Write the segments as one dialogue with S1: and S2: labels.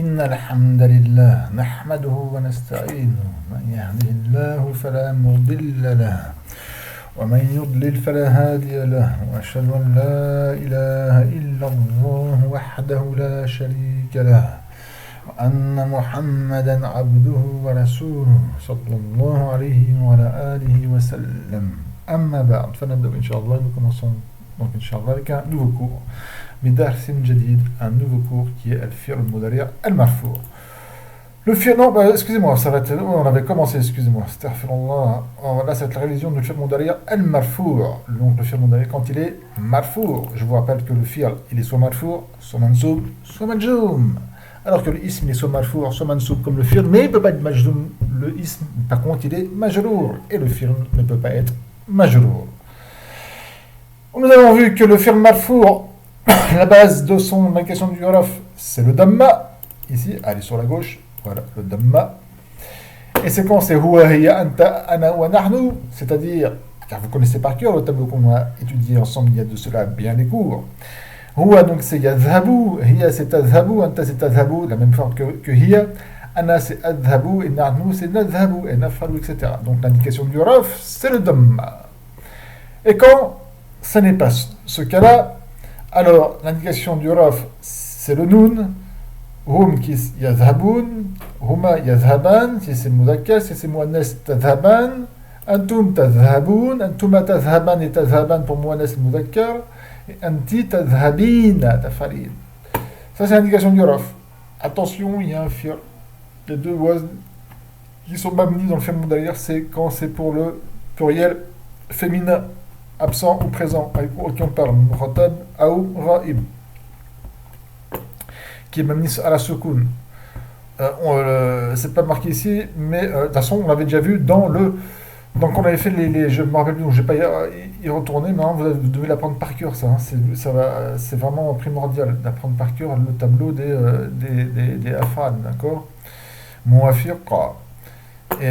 S1: إن الحمد لله نحمده ونستعينه من يهده الله فلا مضل له ومن يضلل فلا هادي له وأشهد أن لا إله إلا الله وحده لا شريك له وأن محمدا عبده ورسوله صلى الله عليه وعلى آله وسلم أما بعد فنبدأ إن شاء الله. Nous commençons donc إن شاء الله avec un nouveau cours بدرس جديد, un nouveau cours qui est الفعل المضارع المرفوع. Le fi'l, non, excusez-moi, ça va être, on avait commencé, excusez-moi, astaghfirullah. Là, c'est la révision du fi'l mudari' al-marfou'. Donc, le fi'l mudari' quand il est marfou', je vous rappelle que le fi'l, il est soit marfou', soit mansoub, soit majzoum. Alors que le ism, il est soit marfou', soit mansoub comme le fi'l, mais il ne peut pas être majzoum. Le ism, par contre, il est majrour. Et le fi'l ne peut pas être majrour. Nous avons vu que le fi'l marfou', la base de son indication du raf, c'est le damma. Ici, allez sur la gauche. Voilà, le damma. Et c'est quand c'est huwa, hiya, anta, ana, wa nahnu, c'est-à-dire, car vous connaissez par cœur le tableau qu'on a étudié ensemble il y a de cela bien des cours. Huwa, donc c'est yadhabu, hiya c'est tadhabu, anta c'est tadhabu, la même forme que hiya, ana c'est adhabu, et nahnu c'est nadhabu, et nafalu, etc. Donc l'indication du raf, c'est le damma. Et quand ce n'est pas ce cas-là, alors l'indication du raf, c'est le noun. Hum qui yadhaboun, huma yadhaban, si c'est mudhakkar, si c'est muannas tadhaban, antum tadhaboun, antuma tadhaban et tadhaban pour muannas mudhakkar, et anti tadhabina tafalin. Ça c'est l'indication du raf. Attention, il y a un fi'l. Les deux wazn qui sont mabni dans le fi'l mudari', c'est quand c'est pour le pluriel féminin, absent ou présent, avec qui on parle, mukhatab ou ra'ib, qui est même à la soukoun. C'est pas marqué ici, mais de toute façon, on l'avait déjà vu dans le. Donc, on avait fait les je me rappelle plus, je ne vais pas y retourner, mais vous devez l'apprendre par cœur, ça. C'est vraiment primordial d'apprendre par cœur le tableau des af'al, d'accord. Muwafiqa. Et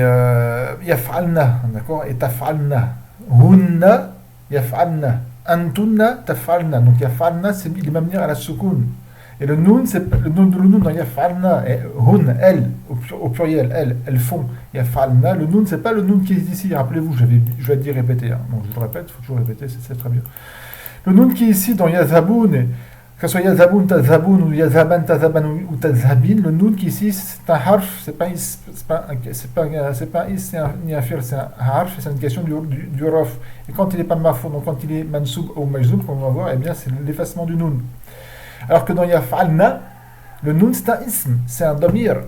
S1: yaf'alna, d'accord. Et taf'alna. Hunna, yaf'alna. Antunna, taf'alna. Donc, yaf'alna, il est même à la soukoun. Et le noun, c'est le nom de le noun dans yaf'alna, et hun, elles, au pluriel, elles font yaf'alna. Le noun, c'est pas le noun qui est ici, rappelez-vous, je vais dire répéter. Hein. Donc je le répète, il faut toujours répéter, c'est très bien. Le noun qui est ici dans yazhaboun, que ce soit yazhaboun, tazhaboun, ou yazhaban, tazhaban, ou tazhabin, le noun qui est ici, c'est un harf, c'est pas un is, ni un fi'l, c'est un harf, c'est une question du raf. Et quand il n'est pas mafou, donc quand il est mansoub ou majzoub, comme on va voir, eh bien c'est l'effacement du noun. Alors que dans yaf'alna, le noun c'est un ism, c'est un damir.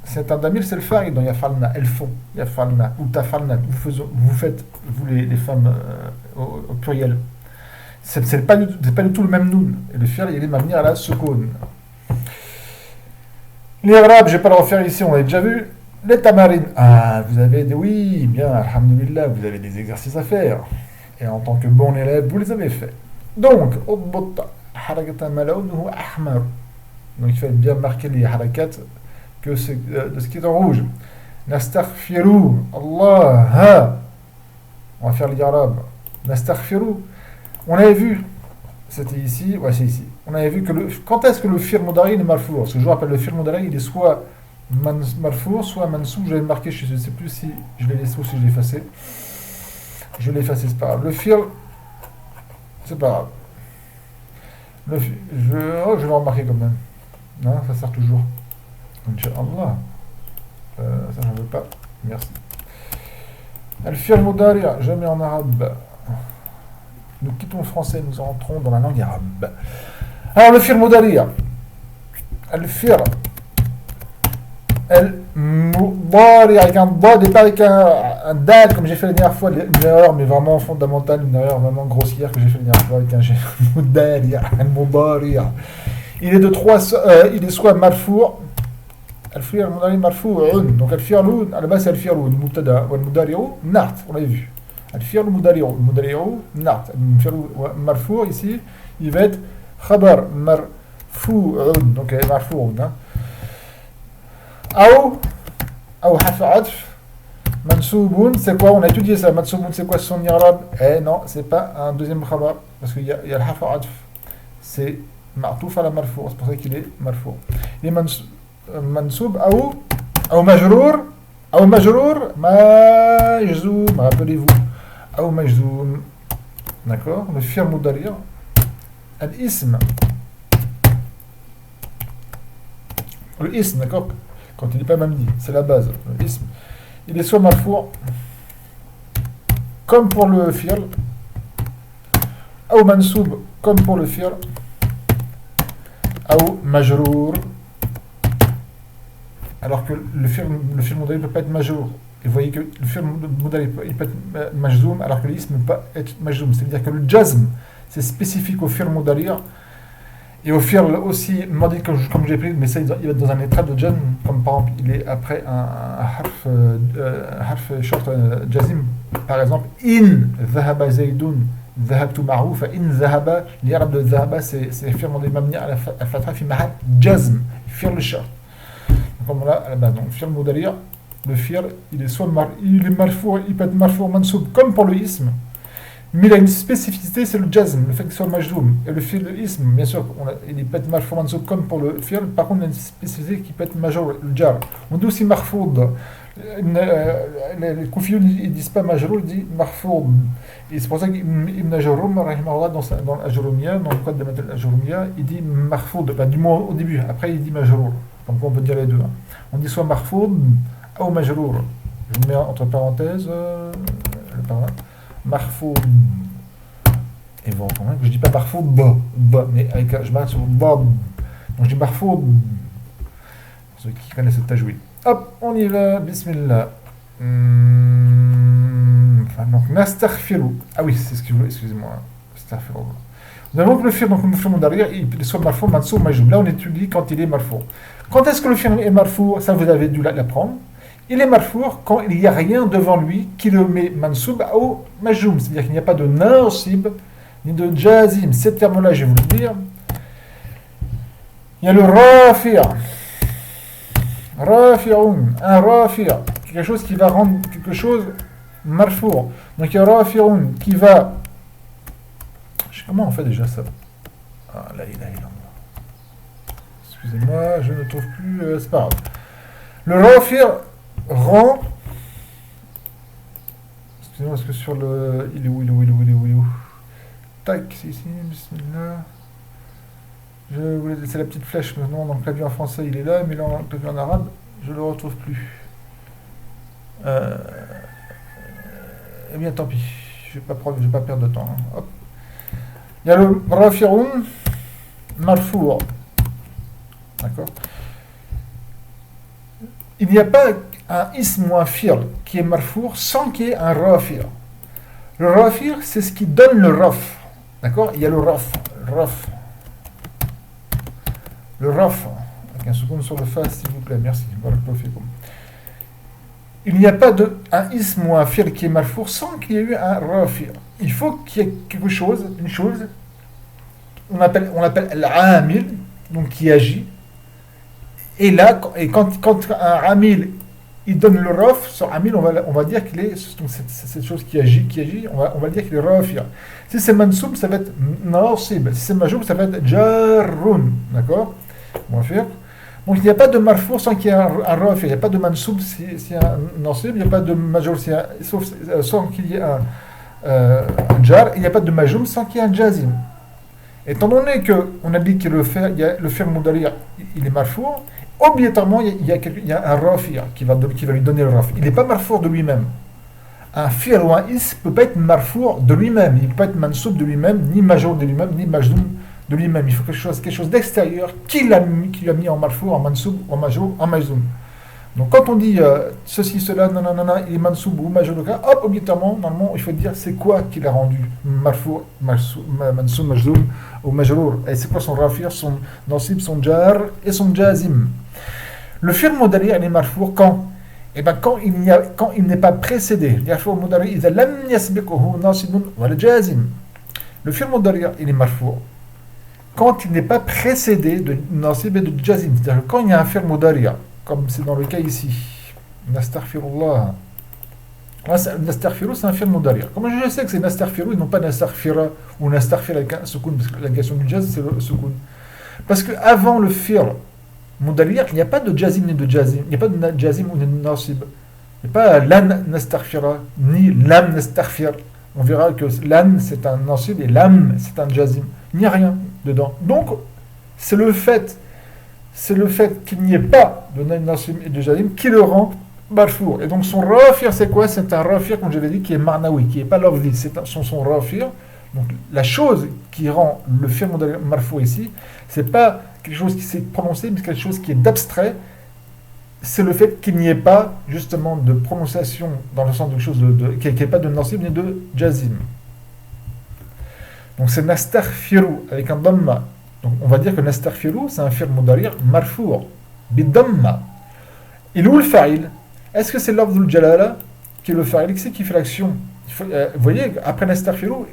S1: C'est un damir, c'est le fa'il dans yaf'alna, elles font, yaf'alna, ou taf'alna, vous faites, vous les femmes au pluriel. C'est pas du tout le même noun. Et le fi'l, il est mabni à la soukoun. Les arabes, je ne vais pas le refaire ici, on l'a déjà vu. Les tamarines, vous avez des, oui, bien, alhamdulillah, vous avez des exercices à faire. Et en tant que bon élève, vous les avez faits. Donc, donc il faut bien marquer les harakat que c'est de ce qui est en rouge. Nastaghfiru Allah. On va faire les arabes. Nastaghfiru. On avait vu, c'était ici, ouais c'est ici. On avait vu que quand est-ce que le fi'l mudari' est marfou'? Parce que je vous rappelle, le fi'l mudari' il est soit marfou', soit mansoub. Je vais le marquer, je ne sais plus si je l'ai laissé ou si je l'ai effacé. Je l'ai effacé, c'est pas grave. Le fi'l, c'est pas grave. Je vais le remarquer quand même. Non, ça sert toujours. Inch'Allah. Ça, j'en veux pas. Merci. Al-fi'l mudari', jamais en arabe. Nous quittons le français, nous entrons dans la langue arabe. Alors, le fi'l mudari'. Al-fi'l. Al-mudari' avec un dad et pas avec un dal, comme j'ai fait la dernière fois, une erreur, mais vraiment fondamentale, une erreur vraiment grossière que j'ai fait la dernière fois avec un mudari', al-mudari'. Il est de trois, il est soit marfou', al-fi'l al-mudari' marfou'un, donc al-fi'l, à la base c'est al-fi'l, al-mubtada, ou al-mudari'u, nart, on l'avait vu. Al-fi'l al-mudari'u, nart, al-fi'l marfou' ici, il va être khabar marfou'un, donc marfou'un, hein. Ou harf atf, mansouboun, c'est quoi? On a étudié ça. Mansouboun, c'est quoi son i'rab? Eh non, c'est pas un deuxième khabar, parce qu'il y a le harf atf. C'est ma'touf à la marfou', c'est pour ça qu'il est marfou'. منصوب أو مجرور مجزوم, rappelez-vous, أو مجزوم. D'accord? Le fi'l mudari', al-ism. Le ism, d'accord? Quand il n'est pas mamdi, c'est la base. Le ism, il est soit marfou', comme pour le fi'l, ou mansoub, comme pour le fi'l, ou majrour. Alors que le fi'l mudari' ne peut pas être majrour. Et vous voyez que le fi'l mudari' il peut être majzoum, alors que l'ism ne peut pas être majzoum. C'est-à-dire que le jazm, c'est spécifique au fi'l mudari' et au fi'l aussi, comme j'ai pris, mais ça il va être dans un état de jazm, comme par exemple il est après un harf short jazim, par exemple, in dhahaba zaydun dhahabtu ma'hu, fa in dhahaba, l'irab de dhahaba c'est fi'l mudari' mabni à la fatha fi mahal jazm, fi'l short. Comme là, à la base, donc fi'l mudari', le fi'l, il est marfou', il peut être marfou' mansoub, comme pour le ism, mais il a une spécificité, c'est le jazm, le fait qu'il soit majdoum. Et le fi'l, le ism, bien sûr, il peut être marfou' mansoub comme pour le fi'l, par contre, il a une spécificité qui peut être major, le jar. On dit aussi marfoud. Les koufiyun, ils disent pas majrour, ils disent marfoud. Et c'est pour ça qu'Ibn Jarrum, dans l'Ajurumiyya, dans le code de l'Ajurumiyya, il dit marfoud, du moins au début, après il dit majrour. Donc on peut dire les deux. On dit soit marfoud ou majrour. Je mets entre parenthèses marfoud. Et vous comprenez que je dis pas marfoud, mais je marque sur bab. Donc je dis marfoud. Ceux qui connaissent le tajwid. Hop, on y va, bismillah. Enfin, donc, nastaghfiru. Ah oui, c'est ce que je voulais, excusez-moi. Nastaghfiru. Nous avons le fi'l, donc le fi'l mudari', il soit marfou, mansoub, majzoum. Là, on étudie quand il est marfou. Quand est-ce que le fi'l est marfou? Ça, vous avez dû l'apprendre. Il est marfou quand il n'y a rien devant lui qui le met mansoub ou majzoum. C'est-à-dire qu'il n'y a pas de nasib ni de jazim. Ces termes-là, je vais vous le dire. Il y a le rafi'. Rafi'un, un rafi', quelque chose qui va rendre quelque chose marfou'. Donc il y a rafi'un qui va. Comment on fait déjà ça? Ah là, il a. Excusez-moi, je ne trouve plus. C'est pas grave. Le rafi' rend. Excusez-moi, parce que sur le. Il est où? Tac, c'est ici, bismillah. Je voulais laisser la petite flèche maintenant dans le clavier en français, il est là, mais là dans le clavier en arabe, je ne le retrouve plus. Eh bien tant pis, je ne vais pas perdre de temps. Hein. Hop. Il y a le rafi'un marfou'. D'accord. Il n'y a pas un ism ou un fi'l qui est marfou' sans qu'il y ait un rafi'. Le rafi', c'est ce qui donne le raf. D'accord. Il y a le raf. Le raf, avec un soukoun sur le fa, s'il vous plaît, merci. Il n'y a pas un ism ou un fi'l qui est marfou' sans qu'il y ait eu un rafi'. Il faut qu'il y ait quelque chose, une chose, on appelle l'amil, donc qui agit. Et là, quand un amil, il donne le raf, sur amil, on va dire qu'il est cette chose qui agit, on va dire qu'il est rafi'. Si c'est mansoub, ça va être nasib. Si c'est majoub, ça va être jarrun. D'accord? On va faire. Donc il n'y a pas de marfou' sans qu'il y ait un rafi'. Il n'y a pas de mansoub s'il y a un nasib. Il n'y a pas de majoub sans qu'il y ait un jar. Il n'y a pas de majoub sans qu'il y ait un jazim. Étant donné qu'on a dit que le fi'l mudari' il est marfou', obligatoirement il y a un rafi' qui va lui donner le raf'. Il n'est pas marfou' de lui-même. Un fi'l ou un is ne peut pas être marfou' de lui-même. Il ne peut pas être mansoub de lui-même, ni major de lui-même, ni majzoum de lui-même. Il faut quelque chose d'extérieur qui l'a mis en marfou', en mansoub, en major, en majzoum. Donc quand on dit ceci, cela, nanana, il est mansoub ou major, hop, obligatoirement, normalement, il faut dire c'est quoi qui l'a rendu marfou', mansoub, majzoum ou majrour. Et c'est quoi son rafi', son nasib, son jar et son jazim. Le fi'l mudari' il est marfou' quand? Et bien quand il n'est pas précédé. Le fi'l mudari' إذا لم يسبقه ناصب ولا جازم. Le fi'l mudari' il est marfou' quand il n'est pas précédé de nasib et de jazim. C'est-à-dire quand il y a un fi'l mudari', comme c'est dans le cas ici, nastaghfirullah. Nastaghfiru, c'est un fi'l mudari'. Comment je sais que c'est nastaghfiru et non pas nastaghfira ou nastaghfir avec un soukoun, parce que la question du jazz c'est le soukoun. Parce que avant le fi'l Mudalir, il n'y a pas de jazim ni de jazim. Il n'y a pas de jazim ou de nasib. Il n'y a pas lan nastaghfira ni lam nastaghfir. On verra que lan c'est un nasib et lam c'est un jazim. Il n'y a rien dedans. Donc, c'est le fait qu'il n'y ait pas de nasib et de jazim qui le rend marfour. Et donc, son rafir, c'est quoi? C'est un rafir, comme je l'ai dit, qui est marnaoui, qui n'est pas l'ovli. C'est son rafir. Donc, la chose qui rend le fi'l mudari' marfou ici, c'est pas quelque chose qui s'est prononcé, mais quelque chose qui est d'abstrait. C'est le fait qu'il n'y ait pas, justement, de prononciation dans le sens de quelque chose qu'il n'y ait pas de nasib ni de jazim. Donc, c'est nastaghfiru avec un damma. Donc, on va dire que nastaghfiru, c'est un fi'l mudari' marfou, bid-damma. Il où le fa'il? Est-ce que c'est l'afdul jalala qui est le fa'il? C'est qui fait l'action? Vous voyez, après nastaghfiru,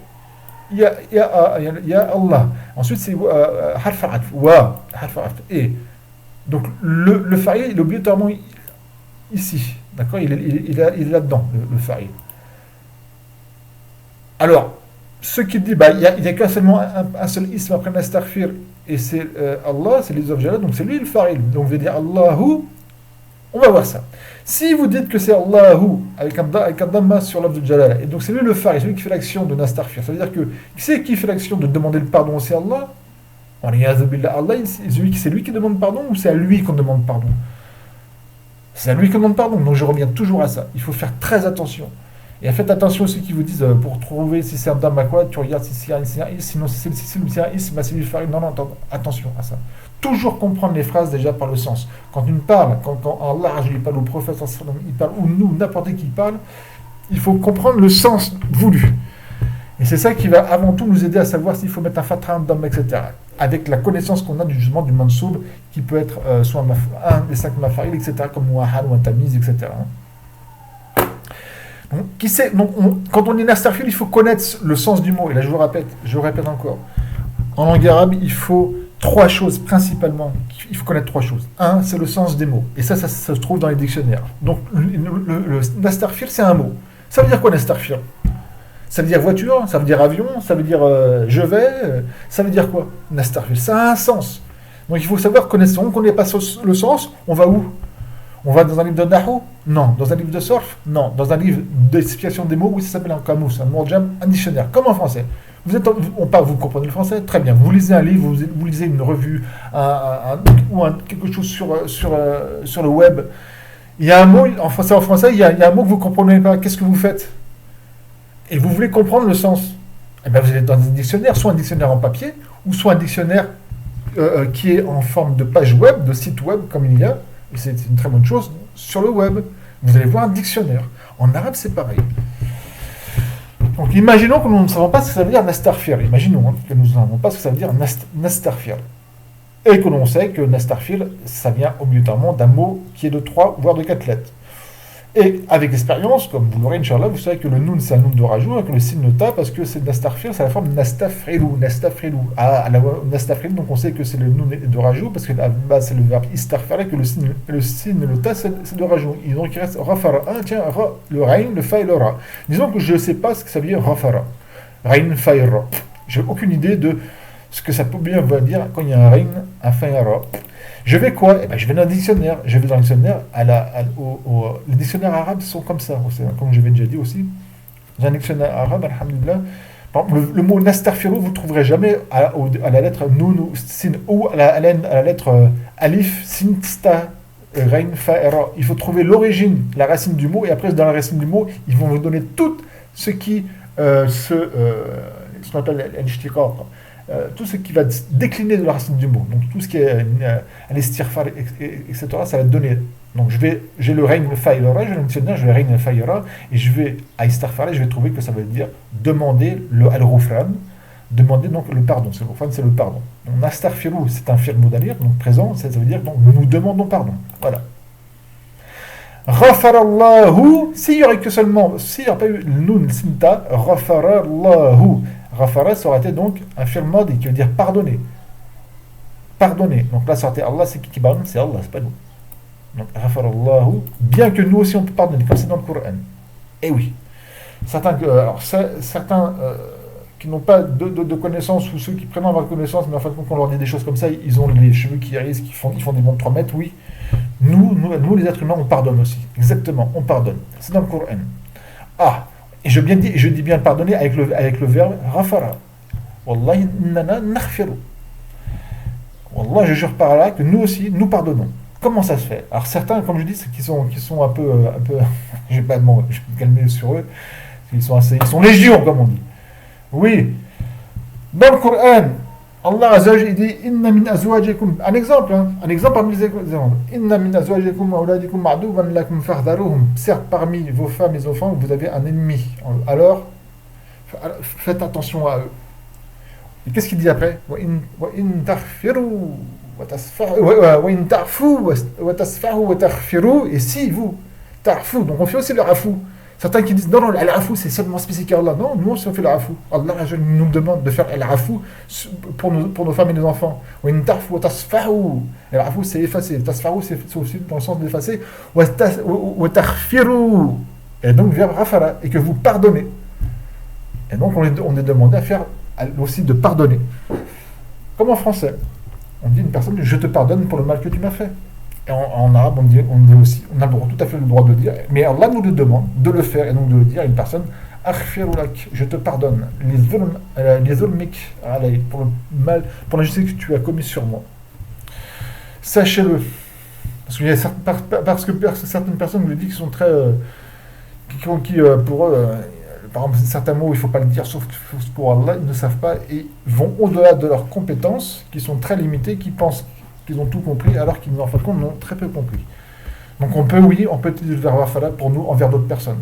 S1: il y a Allah. Ensuite, c'est harf al-atf. Wa, harf al-atf. Et donc, le fa'il, il est obligatoirement ici. D'accord? Il est là-dedans, le fa'il. Alors, ceux qui disent, il n'y a qu'un un seul ism après nastaghfir, et c'est Allah, c'est les objets là, donc c'est lui le fa'il. Donc, vous allez dire Allahu. On va voir ça. Si vous dites que c'est Allahu avec un damma sur l'abd jalala, et donc c'est lui le fa'il, c'est lui qui fait l'action de nastaghfir, ça veut dire que c'est qui fait l'action de demander le pardon, c'est Allah. Allah, c'est lui qui demande pardon ou c'est à lui qu'on demande pardon? C'est à lui qu'on demande pardon. Donc je reviens toujours à ça. Il faut faire très attention. Et faites attention à ceux qui vous disent pour trouver si c'est un damma quoi, tu regardes si c'est un is, sinon si c'est un is, c'est lui le fa'il. Non, attention à ça. Toujours comprendre les phrases déjà par le sens. Quand une parle, quand Allah il parle au prophète, il parle, ou nous, n'importe qui parle, il faut comprendre le sens voulu. Et c'est ça qui va avant tout nous aider à savoir s'il faut mettre un fatra, un dam, etc. Avec la connaissance qu'on a du jugement du mansoub, qui peut être soit un des 5 mafa'il, etc., comme ou un hal ou un tamiz, etc. Donc, quand on dit nastaghfir, il faut connaître le sens du mot. Et là, je répète encore. En langue arabe, il faut 3 choses principalement. Il faut connaître 3 choses. Un, c'est le sens des mots. Et ça se trouve dans les dictionnaires. Donc, le nastaghfir, c'est un mot. Ça veut dire quoi, nastaghfir? Ça veut dire voiture, ça veut dire avion, ça veut dire je vais, ça veut dire quoi? Nastaghfir, ça a un sens. Donc, il faut savoir connaître. Si on ne connaît pas le sens, on va où? On va dans un livre de Nahu? Non. Dans un livre de Sorf? Non. Dans un livre d'explication des mots? Oui, ça s'appelle un kamous, un mu'jam, un dictionnaire, comme en français. Vous comprenez le français? Très bien. Vous lisez un livre, vous lisez une revue, quelque chose sur le web. Il y a un mot, en français, il y a un mot que vous ne comprenez pas. Qu'est-ce que vous faites? Et vous voulez comprendre le sens. Eh bien, vous êtes dans un dictionnaire, soit un dictionnaire en papier, ou soit un dictionnaire qui est en forme de page web, de site web, comme il y a. Et c'est une très bonne chose sur le web. Vous allez voir un dictionnaire. En arabe, c'est pareil. Donc, imaginons que nous ne savons pas ce que ça veut dire nastaghfir. Imaginons que nous ne savons pas ce que ça veut dire nastaghfir. Et que l'on sait que nastaghfir, ça vient obligatoirement d'un mot qui est de 3 voire de 4 lettres. Et avec l'expérience, comme vous l'aurez, Inch'Allah, vous savez que le nun, c'est un nun de rajout, et que le sin ne ta, parce que c'est nastaghfir, c'est la forme nastafrilu. Nastafrilu, donc on sait que c'est le nun de rajout, parce que la base, c'est le verbe istaghfar, et que le sin le ta, c'est de rajout. Et donc il reste rafara. Ah, tiens, le rain, le fa et le ra. Disons que je ne sais pas ce que ça veut dire rafara. Rain, fa et ra. J'ai aucune idée de ce que ça peut bien dire quand il y a un rain, un fa et un ra. Je vais quoi? Je vais dans le dictionnaire. Je vais dans le dictionnaire. Les dictionnaires arabes sont comme ça, comme je l'ai déjà dit aussi. Dans un dictionnaire arabe, alhamdulillah, le mot nastaghfiru, vous ne trouverez jamais à la lettre nun ou sin, ou à la lettre alif, sin, sta, rein, fa, ra. Il faut trouver l'origine, la racine du mot, et après, dans la racine du mot, ils vont vous donner tout ce qu'on appelle l'ishtiqaq. Tout ce qui va décliner de la racine du mot, donc tout ce qui est un estirfar, etc., ça va te donner. Donc j'ai le rein, le fa et le ra, je vais le dictionnaire, je vais rein, le fa et le ra, et je vais à istirfar, et je vais trouver que ça veut dire demander le al-ghufran, demander donc le pardon. C'est le ghufran, c'est le pardon. Donc nastaghfiru, c'est un fi'l mudalir, donc présent, ça veut dire donc nous demandons pardon. Voilà. Ghafarallahu, s'il n'y aurait que seulement, s'il n'y aurait pas eu le nun, sinta, ghafarallahu. Ghafara, ça aurait été donc un fi'l madi qui veut dire pardonner. Pardonner. Donc là, ça aurait été Allah, c'est qui pardonne? C'est Allah, c'est pas nous. Donc, Ghafarallahu, bien que nous aussi on peut pardonner, comme c'est dans le Coran. Eh oui. Certains qui n'ont pas de connaissances, ou ceux qui prennent avoir connaissance, mais en fin de compte, quand on leur dit des choses comme ça, ils ont les cheveux qui hérissent, ils font des mondes 3 mètres, oui. Nous, les êtres humains, on pardonne aussi. Exactement, on pardonne. C'est dans le Coran. Ah, et je dis bien pardonner avec le verbe rafara. Wallahi innana naghfiru. Wallah, je jure par là que nous aussi, nous pardonnons. Comment ça se fait? Alors certains, comme je dis, qui sont un peu je vais me calmer sur eux, ils sont légions, comme on dit. Oui, dans le Coran, Allah Azza wa Jalla dit Inna min azwajikum, un exemple parmi les exemples. Inna min azwajikum wa auladikum ma'douban lakum fahdharuhum. Certes, parmi vos femmes et vos enfants, vous avez un ennemi. Alors, faites attention à eux. Et qu'est-ce qu'il dit après? Wa in taghfiru wa tasfahu wa in ta'fu wa tasfahu wa taghfiru. Et si vous ta'fu, donc on fait aussi le afou. Certains qui disent non, l'afou c'est seulement spécifique à Allah. Non, nous aussi on fait l'afou. Allah nous demande de faire l'afou pour nos femmes et nos enfants. Wa in ta'fu wa tasfahu. L'afou c'est effacer. Tasfahu c'est aussi dans le sens d'effacer. Wa taghfiru. Et donc verbe rafara, et que vous pardonnez. Et donc on est demandé à faire aussi de pardonner. Comme en français, on dit à une personne je te pardonne pour le mal que tu m'as fait. Et en arabe on dit aussi, on a tout à fait le droit de le dire, mais Allah nous le demande de le faire, et donc de le dire à une personne aghfirulak, je te pardonne les zulmik pour le mal, pour l'injustice que tu as commis sur moi. Sachez-le, parce que certaines personnes me disent qui sont très pour eux par exemple, certains mots, il ne faut pas le dire, sauf pour Allah, ils ne savent pas et vont au-delà de leurs compétences, qui sont très limitées, qui pensent qu'ils ont tout compris, alors qu'ils, en fin de compte, n'ont très peu compris. Donc on peut utiliser le verbe rafala pour nous envers d'autres personnes.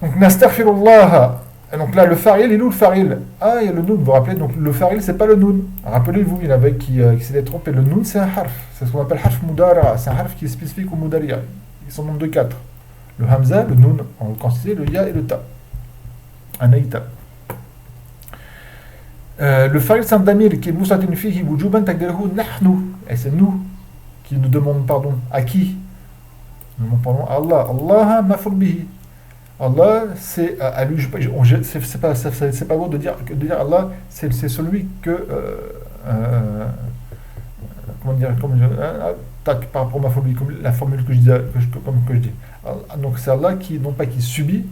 S1: Donc, nastaghfirullah. Et donc là, le faril, il est où le faril? Ah, il y a le noun, vous vous rappelez, donc le faril, c'est pas le noun. Rappelez-vous, il y en avait qui s'étaient trompés. Le noun, c'est un harf. C'est ce qu'on appelle harf mudara. C'est un harf qui est spécifique au mudaria. Ils sont nombre de 4. Le hamza, le noun, on le considère, le ya et le ta. Anaïta. Le faril, c'est un damir qui est musatin fihi wujuban taqdiruhu nahnu. Et c'est nous qui nous demandons pardon. À qui? Nous demandons pardon à Allah. Allah maful bihi. Allah, c'est à lui, c'est pas bon de dire Allah, c'est celui que, par rapport à ma formule, comme la formule que je dis, donc c'est Allah qui, non pas qui subit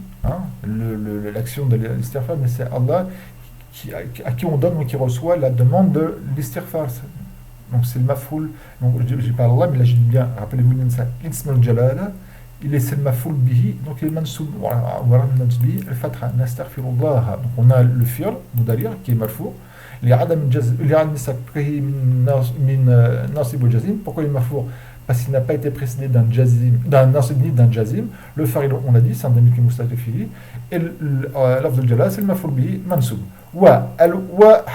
S1: l'action de l'istighfar, mais c'est Allah à qui on donne ou qui reçoit la demande de l'istighfar. Donc c'est le mafoul, donc je dis pas Allah, mais là je dis bien, rappelez-vous, l'ism al-jalala, il est le mafoul bihi, donc il est mansoub, al-fatha, nastaghfirullah. Donc on a le fi'l, mudarir, qui est marfou, pourquoi il est marfou? Parce qu'il n'a pas été précédé d'un nasib ni d'un jazim. Le faril, on a dit, c'est un damir qui est mustaqil fihi, et l'afd al-jalala, c'est le mafoul bihi, mansoub. Wa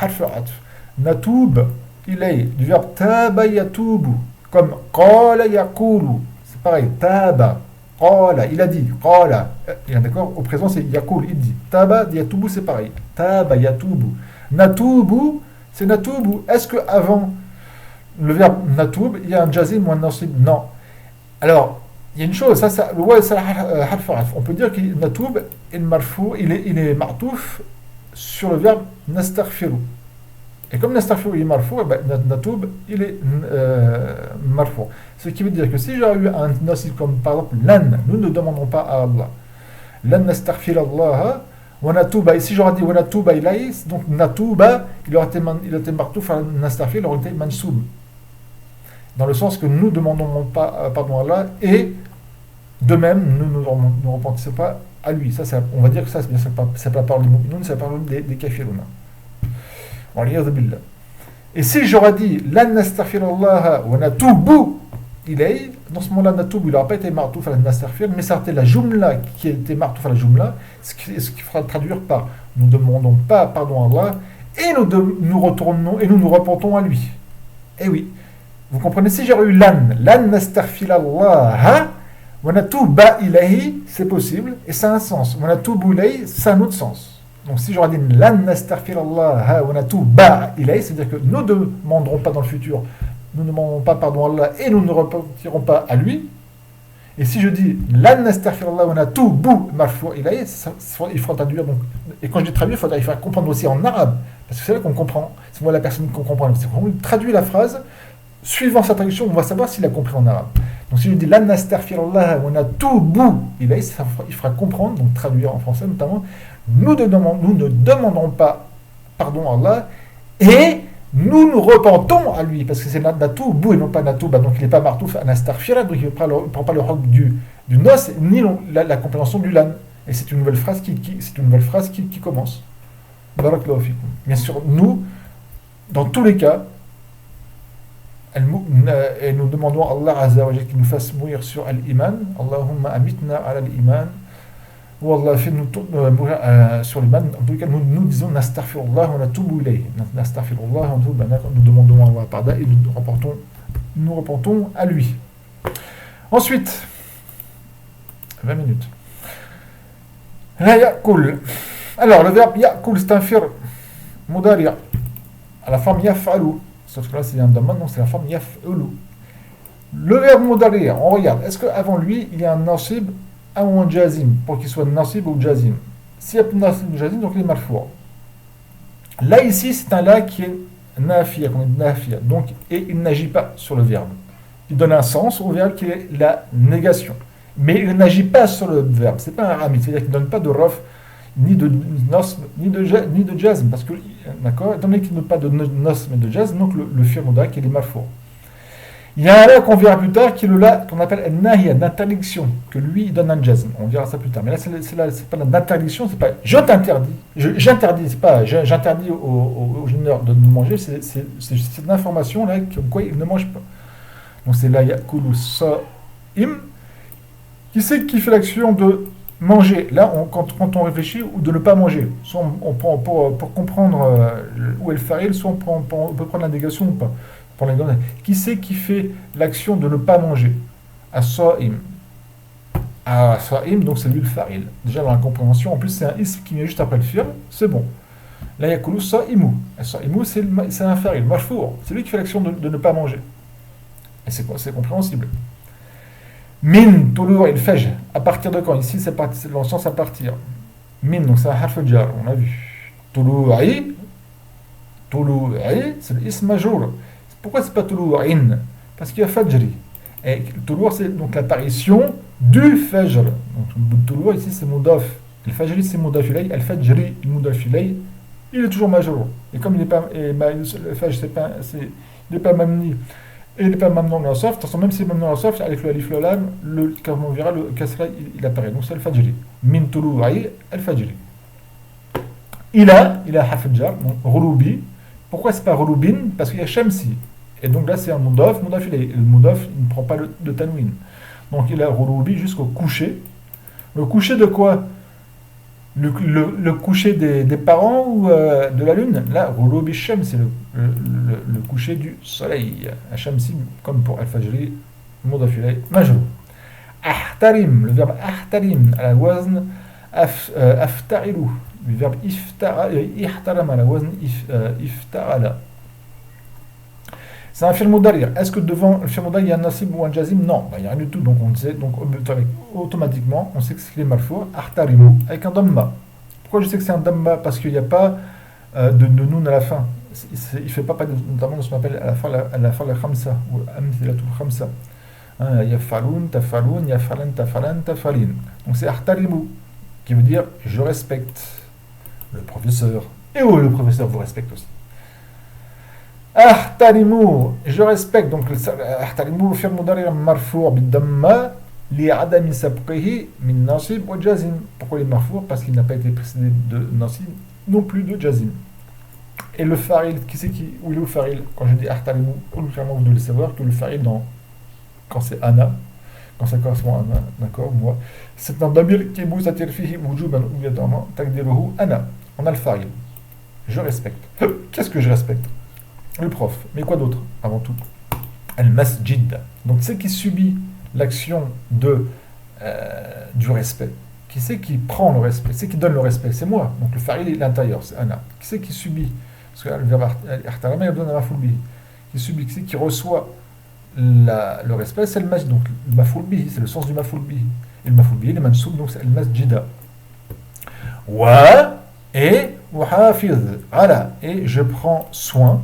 S1: harf atf, natoub, il est du verbe taba yatoubu, comme qala yaqulu. C'est pareil, taba, qala, il a dit, qala. D'accord? Au présent, c'est yaqul, il dit. Taba yatoubu, c'est pareil. Taba yatoubu. Natoubu, c'est natoubu. Est-ce que avant le verbe natoub, il y a un jazim ou un nasib? Non. Alors, il y a une chose, ça, c'est la harf atf. On peut dire que natoub, il est martouf sur le verbe nastaghfiru. Et comme nastaghfiru il est marfou, natoub il est marfou. Ce qui veut dire que si j'aurais eu un nasib comme par exemple lan, nous ne demandons pas à Allah. Lan nastaghfirullah wa natouba. Et si j'aurais dit wa natouba ilayhi, donc natouba, il aurait été martouf à nastaghfir, il aurait été mansoub. Dans le sens que nous ne demandons pas pardon à Allah, et de même, nous ne repentissons pas à lui. Ça, on va dire que ça, c'est pas la parole des mu'minun, c'est la parole des kafiruna. Et si j'aurais dit lan nastaghfirullah wa natoubu ilayhi, dans ce moment-là, natoubu, il n'aurait pas été martouf à la nastaghfir, mais ça a été la jumla qui a été martouf à la jumla, ce qui fera traduire par nous ne demandons pas pardon à Allah, et nous retournons et nous repentons à lui. Eh oui, vous comprenez, si j'aurais eu lan nastaghfirullah wa natouba ilayhi, c'est possible, et ça a un sens. Wa natoubu ilayhi, ça a un autre sens. Donc si j'aurais dit lan nastaghfirullah wa natouba ilayhi, c'est-à-dire que nous ne demanderons pas dans le futur, nous ne demanderons pas pardon à Allah et nous ne repentirons pas à lui, Et si je dis lan nastaghfirullah wa natubu marfou ilayhi, il faut traduire. Donc, et quand je dis traduire, il faut comprendre aussi en arabe. Parce que c'est là qu'on comprend. C'est moi la personne qu'on comprend. C'est quand on traduit la phrase, suivant sa traduction, on va savoir s'il a compris en arabe. Donc si je dis lan nastaghfirullah wa natubu ilayhi, il fera comprendre, donc traduire en français notamment, nous ne demandons pas pardon à Allah et nous repentons à lui, parce que c'est Natoubu et non pas Natouba, donc il n'est pas martouf à Nastarfira, donc il ne prend pas le roc du nos, ni la compréhension du lan. Et c'est une nouvelle phrase qui commence. Barakallahu fikum. Bien sûr, nous, dans tous les cas, et nous demandons à Allah Azza wa Jalla qu'il nous fasse mourir sur l'iman. Allahumma amitna ala l'iman. Ou Allah fait nous mourir sur l'iman. En tout cas, nous disons nastaghfirullah wa natubu ilayhi. Nastaghfirullah wa natubu ilayhi. Nous demandons à Allah pardon et nous repentons à lui. Ensuite, 20 minutes. La ya'kul. Alors, le verbe ya'kul, c'est un fi'l mudari' à la forme yaf'alu. Sauf que là, c'est un damma, donc c'est la forme yaf'ulu. Le verbe mudari', on regarde. Est-ce qu'avant lui, il y a un nasib ou un jazim, pour qu'il soit nasib ou jazim? S'il y a nasib ou jazim, donc il est marfou'. Là, ici, c'est un la qui est nafiya, donc, et il n'agit pas sur le verbe. Il donne un sens au verbe qui est la négation. Mais il n'agit pas sur le verbe. C'est pas un ramid, c'est-à-dire qu'il ne donne pas de raf, ni de nasb, ni de jazm, parce que, d'accord, étant donné qu'il ne donne pas de nasb, mais de jazm, donc le fi'l mudari' qui est marfou'. Il y a un la qu'on verra plus tard, qui est le la qu'on appelle un-nahya, d'interdiction, que lui, il donne un jazm. On verra ça plus tard. Mais là, c'est pas d'interdiction, c'est pas je t'interdis. J'interdis, c'est pas j'interdis au génère de manger, c'est une information là, comme quoi il ne mange pas. Donc c'est la yakulu sa'im. Qui c'est qui fait l'action de manger? Là, quand on réfléchit, ou de ne pas manger. Soit on prend pour comprendre où est le faril, soit on peut prendre la négation ou pas. Qui c'est qui fait l'action de ne pas manger? As-sa'im. As-sa'im, donc c'est lui le faril. Déjà dans la compréhension, en plus c'est un ism qui vient juste après le fi'l, c'est bon. La yakulu sa'imu. As-sa'imu, c'est un faril, mashfour. C'est lui qui fait l'action de ne pas manger. Et c'est compréhensible. Min, toulour et le fajr. À partir de quand? Ici, c'est dans le sens à partir. Min, donc c'est un harf jar, on a vu. Toulou'i, c'est le ism majrour. Pourquoi c'est pas toulou'in? Parce qu'il y a fajri. Et toulour, c'est donc l'apparition du fajr. Donc toulour, ici, c'est mudaf. Le fajri, c'est mudaf ilay. El fajri, le mudaf ilay, il est toujours majrour. Et comme il n'est pas. Le fajr, il n'est pas mamni. Et il n'est pas mamnon la soft, même si mamnon la soft, avec le alif le lam, comme on verra, le kasra il apparaît. Donc c'est le fajri. Min toulou'i, al fajri. Il a hafidjar, donc rouloubi. Pourquoi c'est pas rouloubin? Parce qu'il y a shamsi. Et donc là c'est un mudaf ilay. Le mudaf il ne prend pas de tanwin. Donc il a rouloubi jusqu'au coucher. Le coucher de quoi? Le coucher des parents ou de la lune? Là, rouloubi shams, c'est le coucher du soleil. Shamsi, comme pour al-fajri, mudaf ilay, majrur. Ahtarim, le verbe ahtarim, à la wazn aftarilu. Le verbe ihtaram, à la wazn iftarala. C'est un fi'l mudari'. Est-ce que devant le fi'l mudari' il y a un nasib ou un jazim? Non, il n'y a rien du tout. Donc on sait, automatiquement, on sait que c'est marfou', ahtarimu, avec un damma. Pourquoi je sais que c'est un damma? Parce qu'il n'y a pas de noun à la fin. Il ne fait pas notamment de ce qu'on appelle à la fin la khamsa, ou amthilatul khamsa. Yafalun, tafalun, yafalan, tafalan, tafalin. Donc c'est ahtarimu, qui veut dire je respecte le professeur. Et le professeur vous respecte aussi. Ahtarimu, je respecte. Donc ahtarimu, fi'l mudari' marfou' bid-damma li'adami sabqihi min nasib wa jazim. Pourquoi il est marfou'? Parce qu'il n'a pas été précédé de nasib, non plus de jazim. Et le faril, où il est le faril? Quand je dis ahtarimu, clairement vous devez savoir que le faril quand c'est ana, quand ça correspond à ana, d'accord, moi, c'est un damir qui mustatir fihi wujuban obligatoirement taqdiruhu ana. On a le faril. Je respecte. Qu'est-ce que je respecte? Le prof. Mais quoi d'autre, avant tout? Al-masjid. Donc, c'est qui subit l'action du respect. Qui c'est qui prend le respect? C'est qui donne le respect? C'est moi. Donc, le faril est l'intérieur, c'est ana. Qui c'est qui subit? Parce que le verbe ihtarama, il donne un maf'ul bihi. Qui subit, qui c'est qui reçoit le respect, c'est le masjid. Donc, le mafoul bihi, c'est le sens du mafoul bihi. Et le mafoul bihi, le mansoub, donc c'est le masjida. Wa, et, wahafidh, ala, et je prends soin.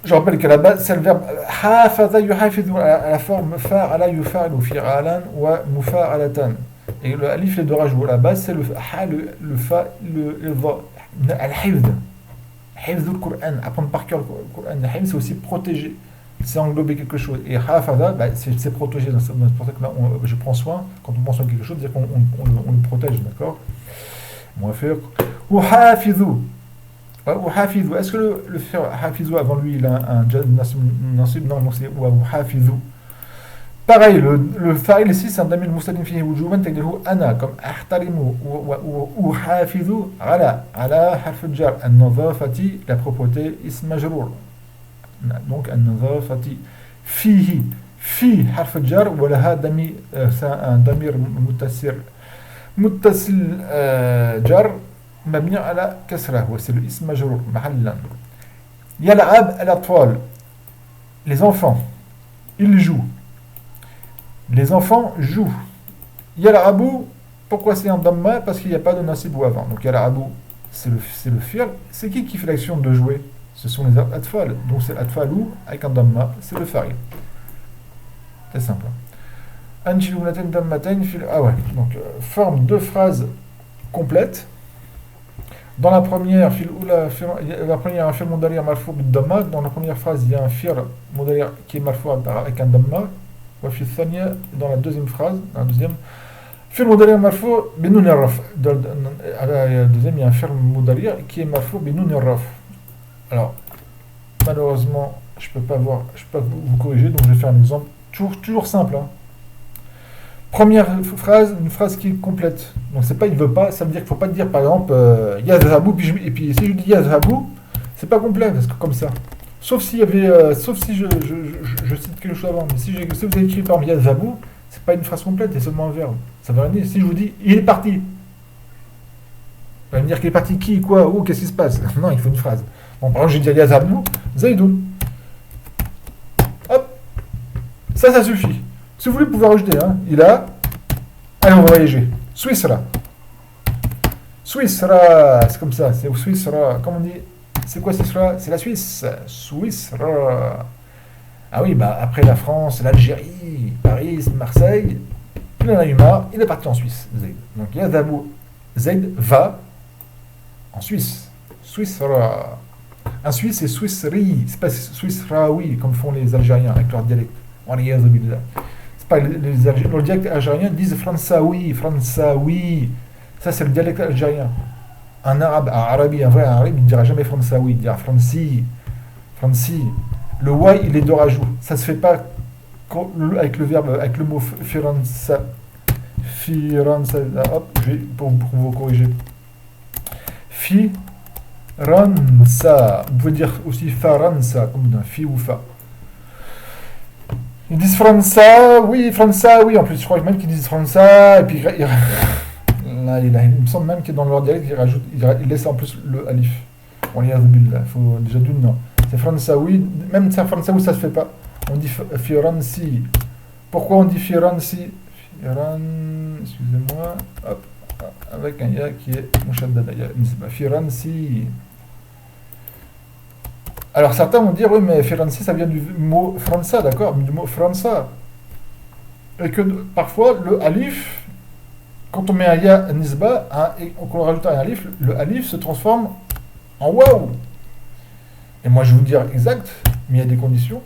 S1: Je rappelle que la base, c'est le verbe hafadha yuhafidhu à la forme fa'ala yufa'lu fi'alan wa mufa'alatan. Et le alif, les deux rajouts. La base, c'est le ha, le fa, le va. Al-hifd. Hifd du Coran, apprendre par cœur le Coran. Al-hifd, c'est aussi protéger. C'est englober quelque chose. Et hafadha, bah, c'est protéger. C'est pour ça que là, je prends soin. Quand on prend soin de quelque chose, c'est-à-dire qu'on le protège, d'accord? On va faire ou hafidhu. Ou hafidhu. Est-ce que le faire hafidhu avant lui, il a un nasib? Non, donc c'est ou hafidhu. Pareil, le fa'il ici, c'est un damir mustadim fihi wujuban taqdiruhu ana, comme ahtarimu ou hafidhu ala harf al-jar, an-nadhafati, la propreté, ism majrour. Donc an-nadhafati fihi, fi harf al-jar, wa laha damir, c'est un damir muttasil jar, mabni ala kasra, c'est le ism majrour, mahallan. Yal'ab al-atfal, les enfants, ils jouent. Les enfants jouent. Yal'abu, pourquoi c'est en damma? Parce qu'il n'y a pas de nasib ou avant. Donc yal'abu, c'est le fi'l. C'est qui fait l'action de jouer? Ce sont les atfal. Donc c'est atfalou avec un damma, c'est le fa'il. C'est simple. Anjilulaten dammaten fil. Ah ouais. Donc forme deux phrases complètes. Dans la première, il y a un fi'l mudari' marfou' bid damma. Dans la première phrase, il y a un fi'l mudari' qui est marfou' avec un damma. Dans la deuxième phrase, dans la deuxième, fi'l mudari' marfou' bi nun ar-raf. Dans la deuxième, il y a un fi'l mudari' qui est marfou' bi nun ar-raf. Alors, malheureusement, je peux pas vous corriger, donc je vais faire un exemple toujours simple. Hein. Première phrase, une phrase qui est complète. Donc c'est pas il veut pas, ça veut dire qu'il faut pas dire par exemple yazhabu et puis si je dis yazhabu, c'est pas complet parce que comme ça. Sauf s'il y avait, sauf si je cite quelque chose avant. Mais si vous avez écrit par exemple yazhabu, c'est pas une phrase complète, c'est seulement un verbe. Ça veut rien dire. Si je vous dis il est parti, vous allez me dire qu'il est parti qui, quoi, où, qu'est-ce qui se passe? Non, il faut une phrase. Bon, par exemple, j'ai dit yazhabu, zaidun. Hop, ça suffit. Si vous voulez, vous pouvez rajouter. Hein. Il a. Allez, on va voyager. Swissra. Swissra, c'est comme ça. C'est Swissra. Comment on dit? C'est quoi Swissra? C'est la Suisse. Swissra. Ah oui, bah après la France, l'Algérie, Paris, Marseille, il en a eu marre, il est parti en Suisse, Zaid. Donc Yazhabu, Zaid va en Suisse. Swissra. Un Suisse, c'est Swissri. C'est pas Swissraoui, comme font les Algériens avec leur dialecte. C'est pas les dialectes algériens disent Fransaoui, Fransaoui. Ça, c'est le dialecte algérien. Un arabe, un vrai arabe, il ne dira jamais Fransaoui, il dira Fransi. Fransi. Le wai, il est de rajout. Ça ne se fait pas avec le verbe, avec le mot firansa. Firansa. Hop, je vais pour vous corriger. Firansa. Vous pouvez dire aussi faransa, comme d'un fi ou fa. Ils disent Fransa, oui, en plus je crois même qu'ils disent Fransa, et puis là, il me semble même que dans leur dialecte, ils laissent en plus le alif. Il faut déjà d'une non. C'est Fransa, oui, même Fransa, oui, ça se fait pas. On dit Firansi. Pourquoi on dit Firansi? Excusez-moi, hop, avec un ya qui est Mushaddada, Firansi. Alors certains vont dire, oui, mais Firansi, ça vient du mot Fransa, d'accord, du mot Fransa. Et que parfois, le alif, quand on met un ya nisba, et qu'on rajoute un alif, le alif se transforme en waouh. Et moi, je vais vous dire exact, mais il y a des conditions.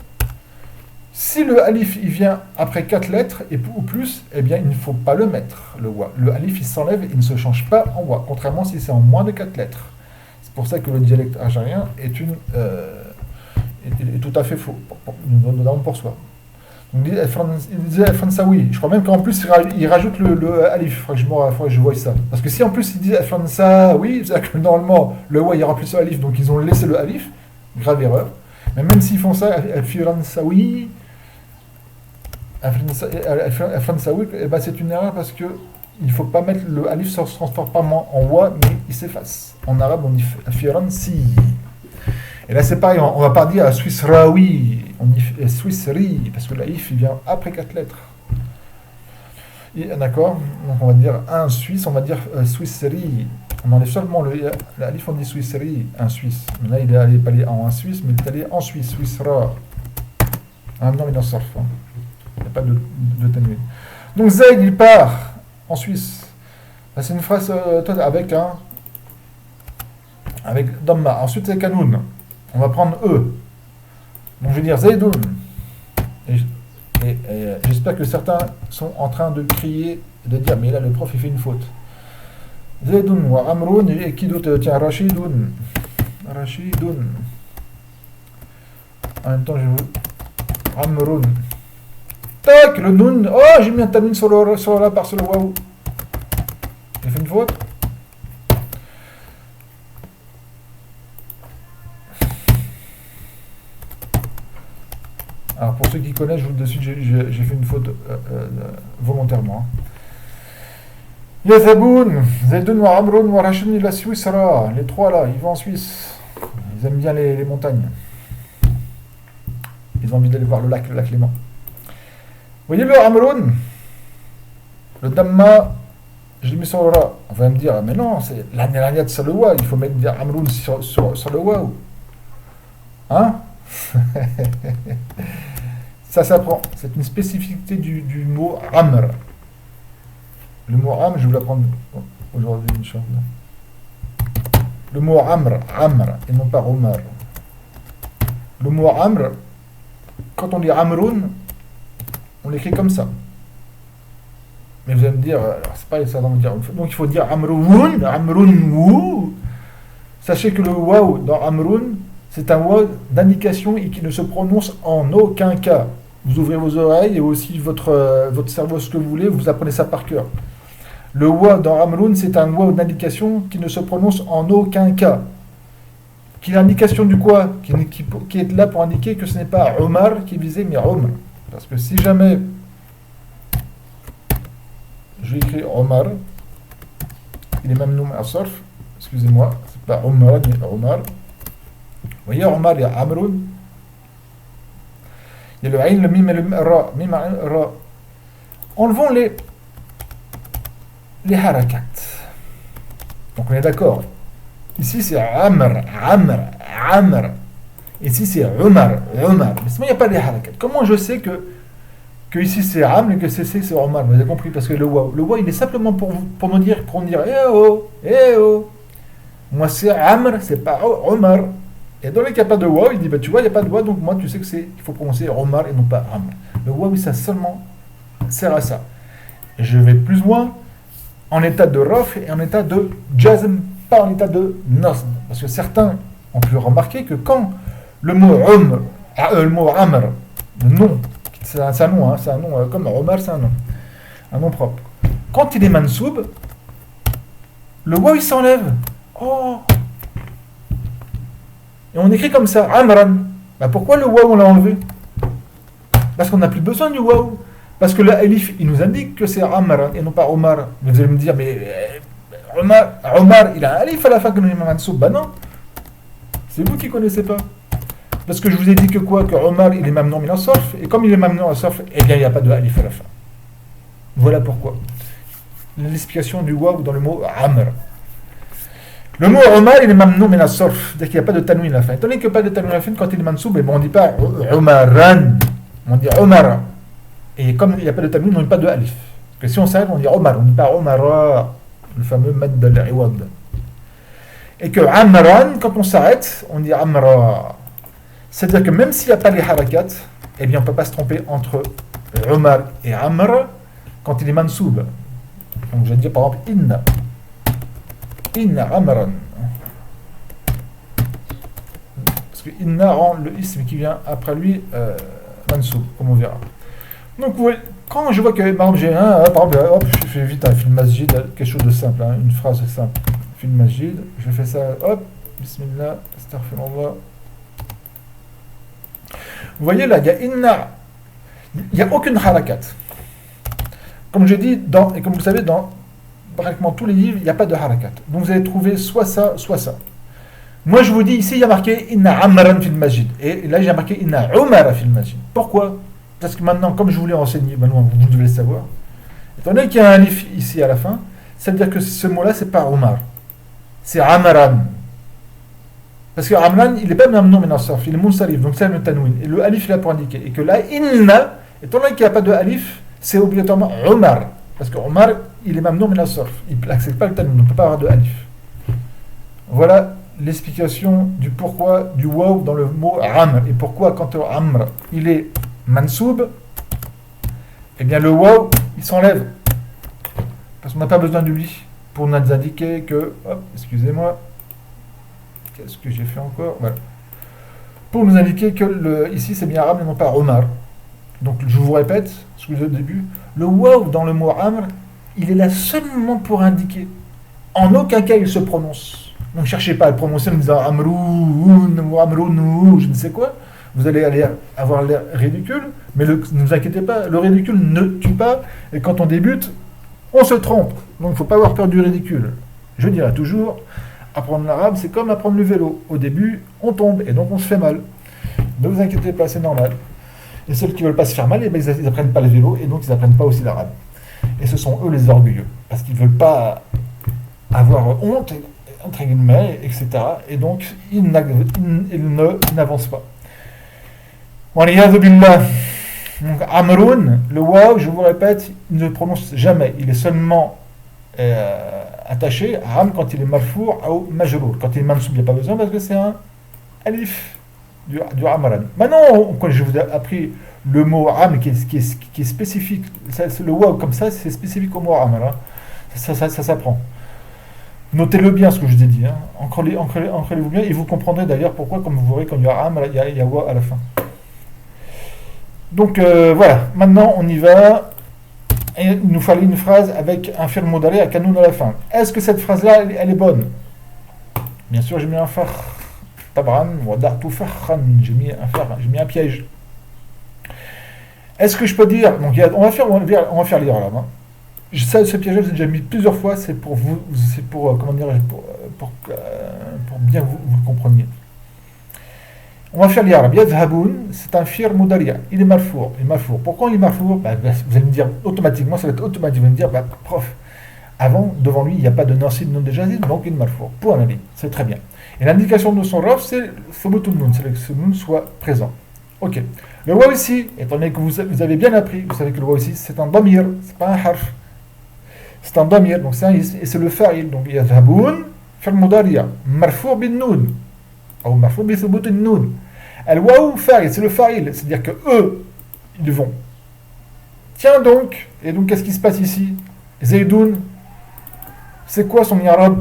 S1: Si le alif, il vient après 4 lettres ou plus, eh bien, il ne faut pas le mettre, le wa. Le alif, il s'enlève, il ne se change pas en wa, contrairement si c'est en moins de 4 lettres. C'est pour ça que le dialecte algérien est tout à fait faux, notamment pour soi. Donc, il disait Fransaoui. Je crois même qu'en plus, il rajoute le alif. Il faudrait que je voie ça. Parce que si en plus, il dit Fransaoui, c'est-à-dire que normalement, le wa, il remplit ce alif, donc ils ont laissé le alif. Grave erreur. Mais même s'ils font ça, Fransaoui, c'est une erreur parce que il ne faut pas mettre le alif, ça ne se transforme pas en wa, mais il s'efface. En arabe, on dit Firansi. Et là, c'est pareil, on ne va pas dire Swissraoui, on dit Swissri, parce que l'alif, il vient après 4 lettres. D'accord. Donc, on va dire un Suisse, on va dire Swissri. On enlève seulement l'alif, on dit Swissri, un Suisse. Mais là, il est allé, pas allé en un Suisse, mais il est allé en Suisse, Swissra. Ah non, il en sort. Hein. Il n'y a pas de tanwin. Donc, Zayd, il part en Suisse. Là, c'est une phrase avec Dhamma. Ensuite, c'est Kanoun. On va prendre E. Donc, je vais dire Zaydoun. Et j'espère que certains sont en train de crier, de dire, mais là, le prof, il fait une faute. Zaydoun wa Amroun, et qui d'autre? Tiens, Rashidoun. Rashidoun. En même temps, je vous... Amroun. Tac, le Noun. Oh, j'ai mis un tanwin sur la part sur le waouh. J'ai fait une faute. Alors, pour ceux qui connaissent, je vous le dis de suite, j'ai fait une faute volontairement. Yathaboun, Zaydoun wa Amroun wa Rashid ila Swissra. Les trois là, ils vont en Suisse. Ils aiment bien les montagnes. Ils ont envie d'aller voir le lac Léman. Vous voyez le Amroun, le Dhamma, je l'ai mis sur le Ra. On va me dire, mais non, c'est l'Aniraniat sur le Wa, il faut mettre Amroun sur le Wa. Hein? Ça s'apprend. C'est une spécificité du mot Amr. Le mot Amr, je vais vous l'apprendre aujourd'hui, Inch'Allah. Le mot Amr, et non pas Omar. Le mot Amr, quand on dit Amroun, on l'écrit comme ça. Mais vous allez me dire, c'est pas ça, donc il faut dire Amroun, Amroun. Sachez que le waw dans Amroun, c'est un waw d'indication et qui ne se prononce en aucun cas. Vous ouvrez vos oreilles et aussi votre cerveau, ce que vous voulez, vous apprenez ça par cœur. Le waw dans Amroun, c'est un waw d'indication qui ne se prononce en aucun cas. Qui est l'indication du quoi qui est là pour indiquer que ce n'est pas Omar qui est visé, mais Omar. Parce que si jamais j'ai écrit Omar, il est même nommé à Sarf, excusez-moi, c'est pas Omar, mais Omar. Vous voyez, Omar, il y a Amroun, il y a le Aïn, le Mim et le Ra. Mim, Ra. Enlevons les harakat. Donc on est d'accord. Ici c'est Amr. Ici c'est Omar. Mais sinon il n'y a pas de harakat. Comment je sais que ici c'est Amr et que c'est Omar? Vous avez compris? Parce que le waw il est simplement pour nous dire, eh oh. Moi c'est Amr, c'est pas Omar. Et dans les cas pas de waw, il dit, bah, tu vois, il n'y a pas de waw, donc moi tu sais que il faut prononcer Omar et non pas Amr. Le waw, ça seulement sert à ça. Et je vais plus loin, en état de raf et en état de jazm, pas en état de nasb. Parce que certains ont pu remarquer que quand le mot Amr, le nom, c'est un nom, hein, c'est un nom, comme Omar, c'est un nom propre. Quand il est mansoub, le waw il s'enlève. Oh! Et on écrit comme ça, Amran. Bah pourquoi le waw on l'a enlevé? Parce qu'on n'a plus besoin du waw. Parce que l'alif, il nous indique que c'est Amran et non pas Omar. Vous allez me dire, mais Omar, il a un alif à la fin que nous mansoub. Bah non. C'est vous qui ne connaissez pas. Parce que je vous ai dit que quoi? Que Omar, il est mamnoun min as-sarf. Et comme il est mamnoun as-sarf, eh bien, il n'y a pas de alif à la fin. Voilà pourquoi. L'explication du waw dans le mot Amr. Le mot Omar, il est mamnoun min as-sarf. Dès qu'il n'y a pas de tanwin à la fin. Étant donné qu'il n'y a pas de tanwin à la fin, quand il est mansoub, on ne dit pas Omaran. On dit Omar. Et comme il n'y a pas de tanwin, on ne dit pas de alif. Parce que si on s'arrête, on dit Omar. On ne dit pas Omara. Le fameux mad al-iwad. Et que Amran, quand on s'arrête, on dit Amra. C'est-à-dire que même s'il n'y a pas les harakat, eh bien on ne peut pas se tromper entre Omar et Amr quand il est mansoub. Donc je vais dire par exemple Inna Amran. Parce que Inna rend le ism qui vient après lui mansoub, comme on verra. Donc ouais, quand je vois que par exemple j'ai par exemple, hop, je fais vite un film masjid, quelque chose de simple, hein, une phrase simple. Film masjid, je fais ça, hop, bismillah, astaghfirullah. Vous voyez là, il y a inna, il n'y a aucune harakat. Comme je dis, et comme vous savez, dans pratiquement tous les livres, il n'y a pas de harakat. Donc vous allez trouver soit ça, soit ça. Moi, je vous dis, ici, il y a marqué Inna Amran fil Masjid. Et là, j'ai marqué Inna Umara fil Masjid. Pourquoi? Parce que maintenant, comme je vous l'ai enseigné, maintenant, vous devez le savoir. Étant donné qu'il y a un alif ici à la fin, ça veut dire que ce mot-là, c'est pas Umar. C'est Amran. Parce que Amran, il n'est pas même nom minasarf, il est munsarif, donc c'est le tanwin. Et le alif, il a pour indiquer. Et que là, Inna, étant donné qu'il n'y a pas de alif, c'est obligatoirement Umar. Parce que Umar, il est même nom minasarf. Il n'accepte pas le tanwin, on ne peut pas avoir de alif. Voilà l'explication du pourquoi du waw dans le mot amr. Et pourquoi quand amr il est mansoub, eh bien le waw il s'enlève. Parce qu'on n'a pas besoin de lui pour nous indiquer que. Hop, excusez-moi. Qu'est-ce que j'ai fait encore? Voilà. Pour nous indiquer que ici c'est bien amr et non pas omar. Donc je vous répète ce que je disais au début. Le waw dans le mot amr, il est là seulement pour indiquer. En aucun cas il se prononce. Donc ne cherchez pas à le prononcer en disant Amroun ou Amroun je ne sais quoi. Vous allez avoir l'air ridicule, mais ne vous inquiétez pas, le ridicule ne tue pas, et quand on débute, on se trompe. Donc il ne faut pas avoir peur du ridicule. Je dirais toujours, apprendre l'arabe, c'est comme apprendre le vélo. Au début, on tombe, et donc on se fait mal. Ne vous inquiétez pas, c'est normal. Et ceux qui ne veulent pas se faire mal, eh bien, ils n'apprennent pas le vélo, et donc ils n'apprennent pas aussi l'arabe. Et ce sont eux les orgueilleux, parce qu'ils ne veulent pas avoir honte, entre guillemets, etc. Et donc, ils n'avancent pas. Waliyadhu billah. Donc, Amroun, le waw, je vous répète, il ne prononce jamais. Il est seulement attaché à Am quand il est marfour ou majrour. Quand il est mansoub, il n'y a pas besoin parce que c'est un alif du Amran. Maintenant, quand je vous ai appris le mot Am qui est spécifique, le waw comme ça, c'est spécifique au mot Amran. Ça s'apprend. Notez-le bien ce que je vous ai dit, hein. Ancrez-le-vous bien et vous comprendrez d'ailleurs pourquoi, comme vous verrez, quand il y a Am, il y a Wa à la fin. Donc voilà, maintenant on y va. Et il nous fallait une phrase avec un fi'l mudari à kanoun à la fin. Est-ce que cette phrase-là, elle est bonne? Bien sûr, j'ai mis un fakh. Tabran, wada'tu fakhan. J'ai mis un piège. Est-ce que je peux dire. Donc on va faire lire là. Hein. Ce piège, je vous ai déjà mis plusieurs fois, c'est pour vous, c'est pour, comment dire, pour bien vous le compreniez. On va faire l'irab. Yadhaboun, c'est un fi'l mudari'. Il est marfour. Pourquoi il est marfour? Vous allez me dire automatiquement, ça va être automatique. Vous allez me dire, prof, avant, devant lui, il n'y a pas de nasib non déjà dit, donc il est marfour. Point à la ligne. C'est très bien. Et l'indication de son raf, c'est thubutul nun, c'est que ce nun soit présent. Ok. Le waw ici, étant donné que vous avez bien appris, vous savez que le waw ici, c'est un damir, c'est pas un harf. C'est un damir, donc c'est un ism, et c'est le fa'il. Donc yadhaboun, fi'l mudari' marfour bin nun. Ou marfour bi thubutul nun. Al-waw fa'il, c'est le fa'il, c'est-à-dire que eux, ils vont. Tiens donc, et donc qu'est-ce qui se passe ici? Zaydoun, c'est quoi son i'rab?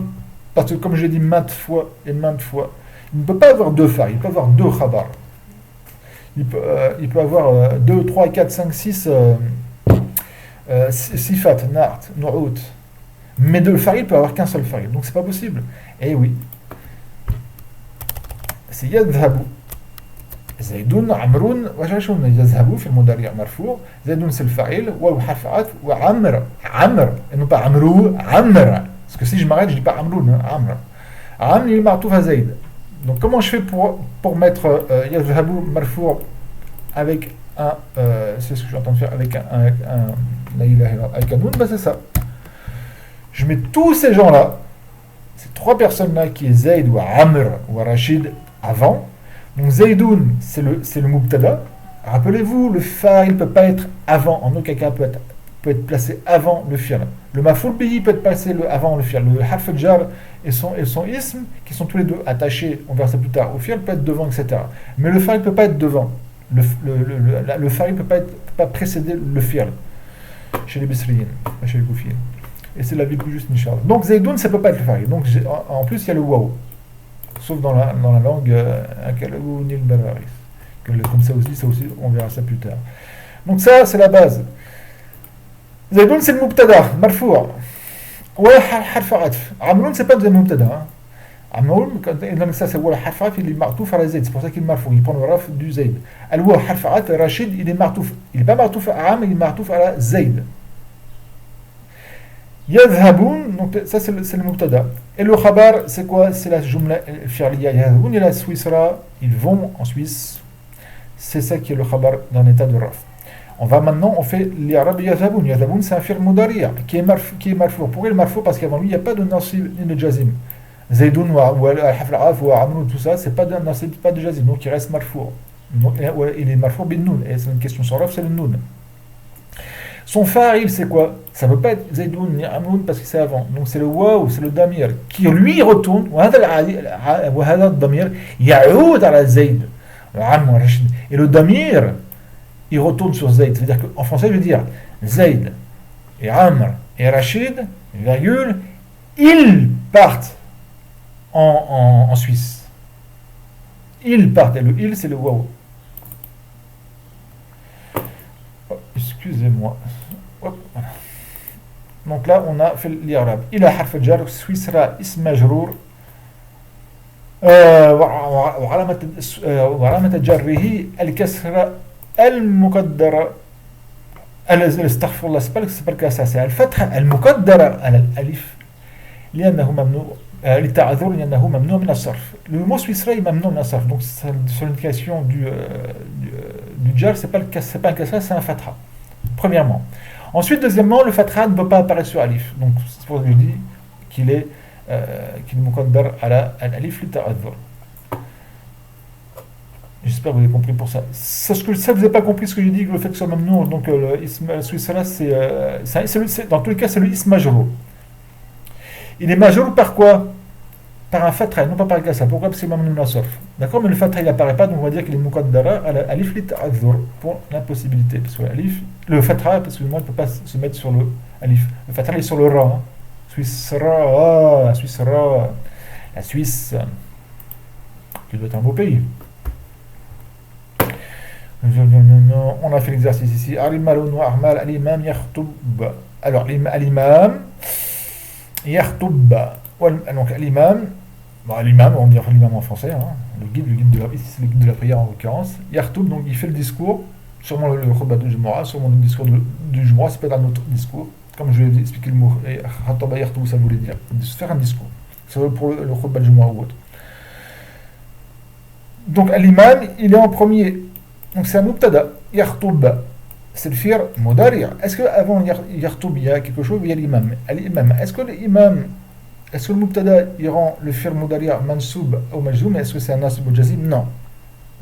S1: Parce que comme je l'ai dit maintes fois, il ne peut pas avoir deux fa'il, il peut avoir deux khabar. Il peut avoir 2, 3, 4, 5, 6 sifat, na'at, nu'ut. Mais de fa'il, il peut avoir qu'un seul fa'il. Donc c'est pas possible. Eh oui. C'est yadhabu. Zaydoun, Amroun, wajashun, yadhabu, fi al-mudari' marfour. Zaydoun, c'est le fa'il. Wa harfa'at, wa amr. Amr. Et non pas amrou, amr. Parce que si je m'arrête, je dis pas amroun, hein, amr. Amr, il est ma'touf à Zayd. Donc comment je fais pour mettre yadhabu marfour avec un. C'est ce que je suis en train de faire avec avec un noun, c'est ça. Je mets tous ces gens-là, ces trois personnes-là qui est Zayd ou Amr ou Rachid avant. Donc Zaydoun, c'est le mubtada. Rappelez-vous, le fa'il ne peut pas être avant, en aucun cas peut être placé avant le fi'l. Le maf'ul bihi peut être placé avant le fi'l. Le harf al-jar et son ism, qui sont tous les deux attachés, on verra ça plus tard, au fi'l peut être devant, etc. Mais le fa'il ne peut pas être devant. Le fa'il ne peut pas précéder le fi'l. Chez les Bisriyin, chez les Koufiyin. Et c'est la vie plus juste, Inch'Allah. Donc Zaydoun, ça ne peut pas être le fa'il. Donc en plus, il y a le waw. Sauf dans la langue Akalaoun il-Bararis. Comme ça aussi, on verra ça plus tard. Donc ça, c'est la base. Zaydoun, c'est le mubtada, marfour. Ouais, harf atf. Amroun, c'est pas le mubtada. Amroun, donc ça, c'est le harf atf, il est martouf à la Zayd. C'est pour ça qu'il est marfour. Il prend le raf du Zayd. Al-wa harf atf, Rachid, il est martouf. Il n'est pas martouf à Am, il est martouf à la Zayd. Yadhaboun, donc ça c'est le mubtada. Et le khabar, c'est quoi? C'est la jumla fi'liya. Yadhaboun ila Swissra, ils vont en Suisse. C'est ça qui est le khabar dans l'état de raf. On fait l'irab yadhaboun. Yadhaboun, c'est un fi'l mudari' qui est marfou. Pourquoi il est marfou? Parce qu'avant lui, il n'y a pas de nasib ni de jazim. Zaydoun ou al-hafla'af ou amrou, tout ça, c'est pas de nasib, pas de jazim. Donc il reste marfou. Donc, il est marfou bin noun. Et c'est une question sur raf, c'est le noun. Son fa'il, c'est quoi? Ça ne peut pas être Zaydoun ni Amroun parce que c'est avant. Donc c'est le waw, c'est le damir qui lui retourne. وهذا الضمير يعود على زيد وعم ورشد. Et le damir, il retourne sur Zayd. C'est-à-dire qu'en français, je veux dire Zayd et Amr et Rachid, virgule, ils partent en Suisse. Ils partent. Et le il, c'est le waw. Excusez-moi. Hop, voilà. Donc là, on a fait l'irab. Il a harf jar, Swissra, ism majrour. وعلامة جره الكسرة المقدرة استغفر الله سبالك الكسرة الفتحة المقدرة على الألف لأنه ممنوع للتعذر لأنه ممنوع من الصرف. Le mot Swissra est ممنوع من الصرف. Donc sur l'indication du jar, c'est pas un kasra, c'est un fatha. Premièrement. Ensuite, deuxièmement, le fatha ne peut pas apparaître sur alif. Donc c'est pour ça que je dis qu'il est muqaddar ala al-alif li ta'adhur. J'espère que vous avez compris pour ça. Ça, vous n'avez pas compris ce que j'ai dit, que le fait que ce soit mamnour, donc le ism Swissra, dans tous les cas, c'est le ism majrour. Il est majrour par quoi? Par un fatha, non pas par un kasra. Pourquoi? Parce que c'est mamnour min as-sarf. D'accord, mais le fatha il n'apparaît pas, donc on va dire qu'il est muqaddara ala alif li ta'adhur pour l'impossibilité. Parce que le fatha, parce que moi, il ne peut pas se mettre sur le alif. Le fatha est sur le ra. Hein. Swissra, la Suisse, qui doit être un beau pays. On a fait l'exercice ici. Al-imam yakhtub. Alors, al-imam yakhtub. Donc, l'imam, on dit l'imam en français, hein, le guide de la prière en l'occurrence. Yakhtub, donc il fait le discours, sûrement le khutbah de Jumu'ah, sûrement le discours du Jumu'ah, c'est pas un autre discours. Comme je vais expliquer le mot, ça voulait dire faire un discours, ça veut pour le khutbah de Jumu'ah ou autre. Donc, l'imam, il est en premier. Donc, c'est un mubtada. Yakhtub, c'est le fi'l mudari'. Est-ce qu'avant yakhtub, il y a quelque chose? Il y a l'imam. Est-ce que l'imam, est-ce que le mubtada, il rend le fi'l mudari' mansoub ou majzoum? Est-ce que c'est un nasib ou jazim? Non.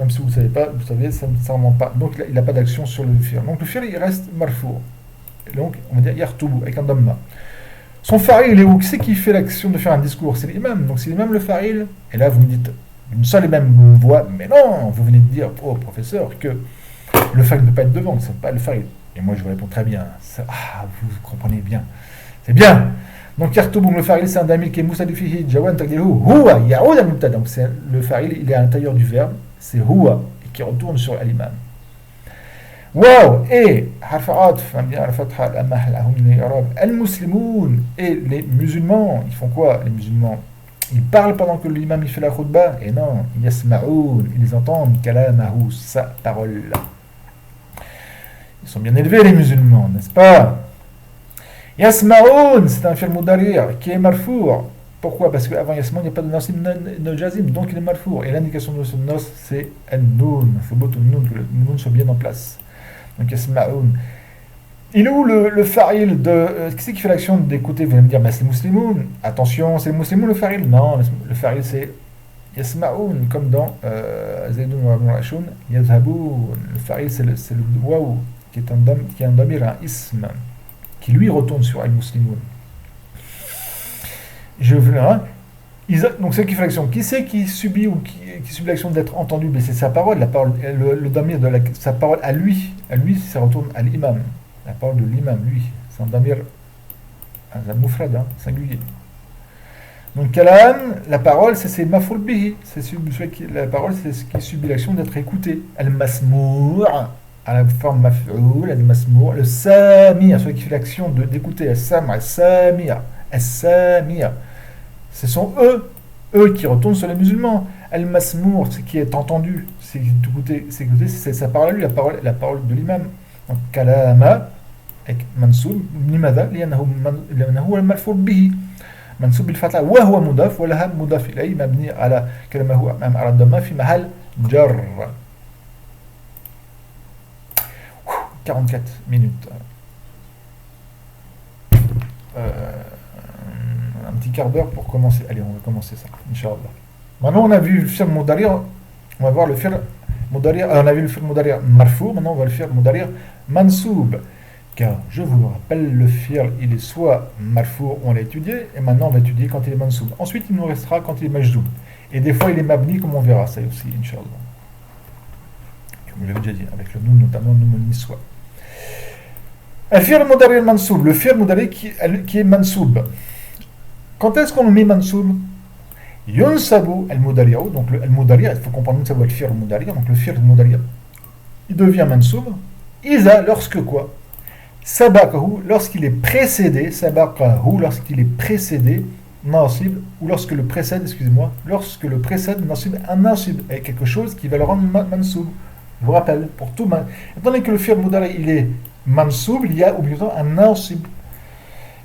S1: Même si vous ne savez pas, vous savez, ça ne remonte pas. Donc, il n'a pas d'action sur le fi'l. Donc, le fi'l, il reste marfou'. Donc, on va dire yakhtubu avec un damma. Son fa'il, il est où? Qui c'est qui fait l'action de faire un discours? C'est l'imam. Donc, c'est l'imam le fa'il. Et là, vous me dites, une seule et même voix, mais non, vous venez de dire, oh professeur, que le fa'il ne peut pas être devant, c'est pas le fa'il. Et moi, je vous réponds très bien. Vous comprenez bien. C'est bien. Donc, yakhtubu, le fa'il, c'est un damir qui est moussadifihi, jawan, taqdiruhu, huwa, ya'ud al-mubtada. Donc, le fa'il, il est à l'intérieur du verbe, c'est huwa, et qui retourne sur l'imam. Wow, et al-muslimoun, et les musulmans, ils font quoi les musulmans? Ils parlent pendant que l'imam il fait la khutbah? Et non, yasma'oun, ils entendent kalamahu, sa parole. Ils sont bien élevés les musulmans, n'est-ce pas? Yasma'oun, c'est un fi'l mudari' qui est marfou'. Pourquoi? Parce qu'avant yasma'oun, il n'y a pas de nasib de jazim, donc il est marfou'. Et l'indication de ce nos, c'est an-noun, il faut que le noun soit bien en place. Donc yasma'oun. Il est où le fa'il de... qui c'est qui fait l'action d'écouter? Vous allez me dire, c'est le muslimoun. Attention, c'est le muslimoun le fa'il? Non, le fa'il c'est yasma'oun, comme dans Zaydoun wa Amrashun, yadhaboun. Le fa'il c'est le waw, qui est un damir, un ism, qui lui retourne sur al-muslimoun. Donc c'est qui fait l'action. Qui c'est qui subit ou qui subit l'action d'être entendu? Mais c'est sa parole, le damir de sa parole à lui. À lui, ça retourne à l'imam. La parole de l'imam, lui, c'est un damir, un mufrad, singulier. Donc, kalam, la parole, c'est maf'ul bihi. La parole, c'est ce qui subit l'action d'être écouté. Al-masmour, à la forme maf'ul, al-masmour. Le samir, celui qui fait l'action d'écouter. Al-sam'a, al-samir, al-samir. Ce sont eux qui retournent sur les musulmans. Al-masmour, ce qui est entendu, c'est écouté, c'est sa parole à lui, la parole de l'imam. Donc, kalama, منصوب لماذا؟ لأنه هو المرفوع به منصوب بالفتحة وهو مضاف ولها مضاف إليه مبني على كلمة هو على الضمة في محل جر. 44 minutes. Un petit quart d'heure pour commencer. Allez, on va commencer ça, Inch'Allah. Maintenant, on a vu le fi'l mudari', on va voir le fi'l mudari', on a vu le fi'l mudari' marfou, maintenant on va le fi'l mudari' mansoub. Car, je vous le rappelle, le fi'l, il est soit marfou, on l'a étudié, et maintenant on va étudier quand il est mansoub. Ensuite, il nous restera quand il est majzoub. Et des fois, il est mabni, comme on verra, ça aussi, Inch'Allah. Comme je l'ai déjà dit, avec le noun, notamment le noun niswa. Le fi'l mudari' mansoub, le fi'l mudari' qui est mansoub. Quand est-ce qu'on met mansoub? Yunsabu al-mudari'u, donc le al-mudari', il faut comprendre yunsabu al-fi'l al-mudari', donc le fi'l al-mudari' il devient mansoub, iza, lorsque quoi? Sabaqahu, lorsqu'il est précédé, sabaqahu, lorsqu'il est précédé, nasib, ou lorsque le précède, excusez-moi, lorsque le précède nasib, un nasib, est quelque chose qui va le rendre mansoub. Je vous rappelle, pour tout, étant donné que le fi'l al-mudari' il est mansoub, il y a obligatoirement un nasib.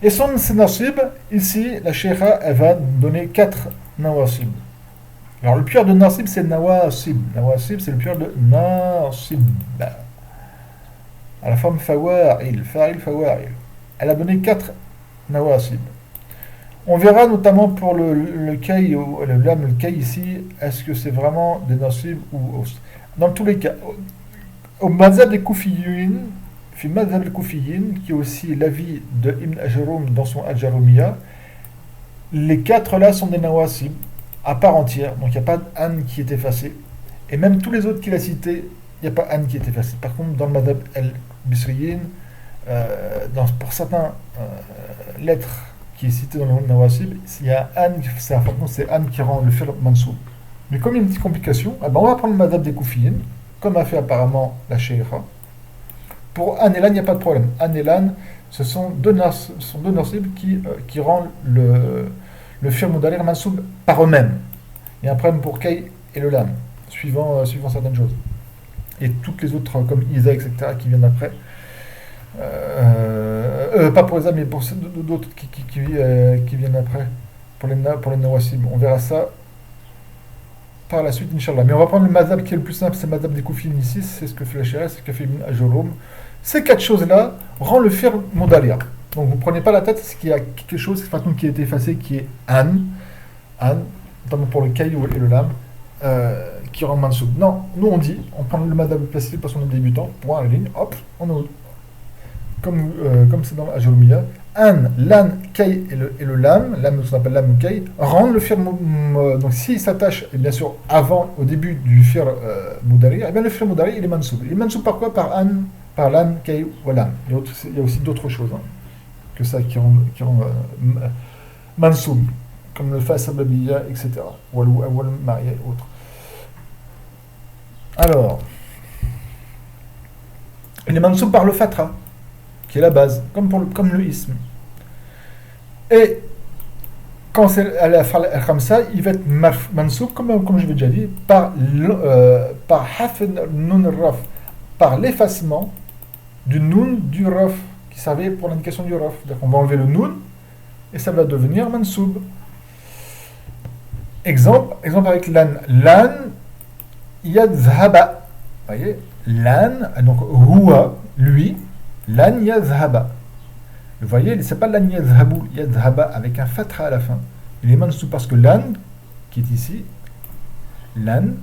S1: Et son nasib, ici, la sheikha, elle va donner 4 nawasib. Alors le pluriel de nasib, c'est nawasib. Nawasib, c'est le pluriel de nasib. À la forme fawa'il, fa'il, fawa'il. Elle a donné 4 nawasib. On verra notamment pour le kay, ou le lam, le kay ici, est-ce que c'est vraiment des nasib ou autres. Dans tous les cas, au mazhab des Koufiyin, fi mazhab des Koufiyin, qui est aussi l'avis de Ibn Ajaroum dans son Al-Jarumiyya, les 4 là sont des nawasib à part entière, donc il n'y a pas d'an qui est effacé. Et même tous les autres qu'il a cités, il n'y a pas an qui est effacé. Par contre, dans le madhab al-Bisriyin, pour certains lettres qui est cité dans le nawasib, il y a an, c'est an qui rend le fi'l mansoub. Mais comme il y a une petite complication, on va prendre le madhab des Koufiyin, comme a fait apparemment la sheikha. Pour an et lan, il n'y a pas de problème. An et lan, ce sont deux nasib qui rendent le fi'l mudari' mansoub par eux-mêmes. Il y a un problème pour kay et le lam, suivant certaines choses. Et toutes les autres, comme isa, etc., qui viennent après. Pas pour les âmes, mais pour d'autres qui viennent après, pour les nawasib. On verra ça par la suite, Inch'Allah. Mais on va prendre le madhab qui est le plus simple, c'est le madhab des Koufiyin ici, c'est ce que fait la Shia, c'est ce que fait Ibn Ajaroum. Ces 4 choses-là rendent le fi'l mudari'. Donc vous ne prenez pas la tête, c'est qu'il y a quelque chose qui a été effacé, qui est an, notamment pour le kay et le lam, qui rend mansoub. Non, nous on dit, on prend le madhab classique parce qu'on est débutant, point à la ligne, hop, on ouvre. Comme c'est dans l'Ajarumiyya, an, lan, kay et le lam, ce qu'on appelle lam ou kay, rendent le fi'l donc s'il s'attache, et bien sûr, au début du fi'l mudari', eh bien le fi'l mudari' il est mansoub. Il est mansoub par quoi? Par an, par lan, kay ou lam. Il y a aussi d'autres choses que ça qui rend mansoub, comme le fa sababiyya, etc. Ou al mariya et autres. Alors, il est mansoub par le fatra, qui est la base, comme le ism. Et quand c'est al-khamsa, il va être mansoub, comme je l'ai déjà dit, par hafn nun raf, par l'effacement du nun du raf, qui servait pour l'indication du raf. On va enlever le nun, et ça va devenir mansoub. Exemple avec lan. Lan yadhhaba. Vous voyez, lan, donc huwa, lui, lan yadhhaba. Vous voyez, c'est pas lan yadhhabu, yadhhaba avec un fatha à la fin. Il est mansoub parce que lan, qui est ici, lan,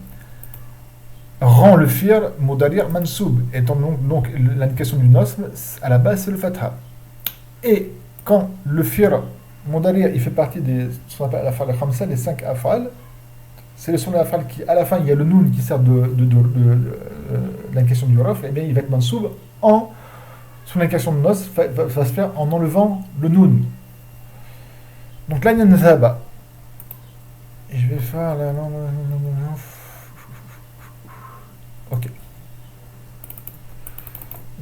S1: rend le fi'l mudari' mansoub. Étant donc l'indication du nasb, à la base, c'est le fatha. Et quand le fi'l mudari' il fait partie ce qu'on appelle l'af'al al-khamsa, les 5 af'al, c'est le son de l'af'al qui, à la fin, il y a le noun qui sert de l'indication du raf, et bien il va être mansoub sous l'indication de nasb, va se faire en enlevant le noun. Donc là, il y a une zaba. Et je vais faire la. Ok.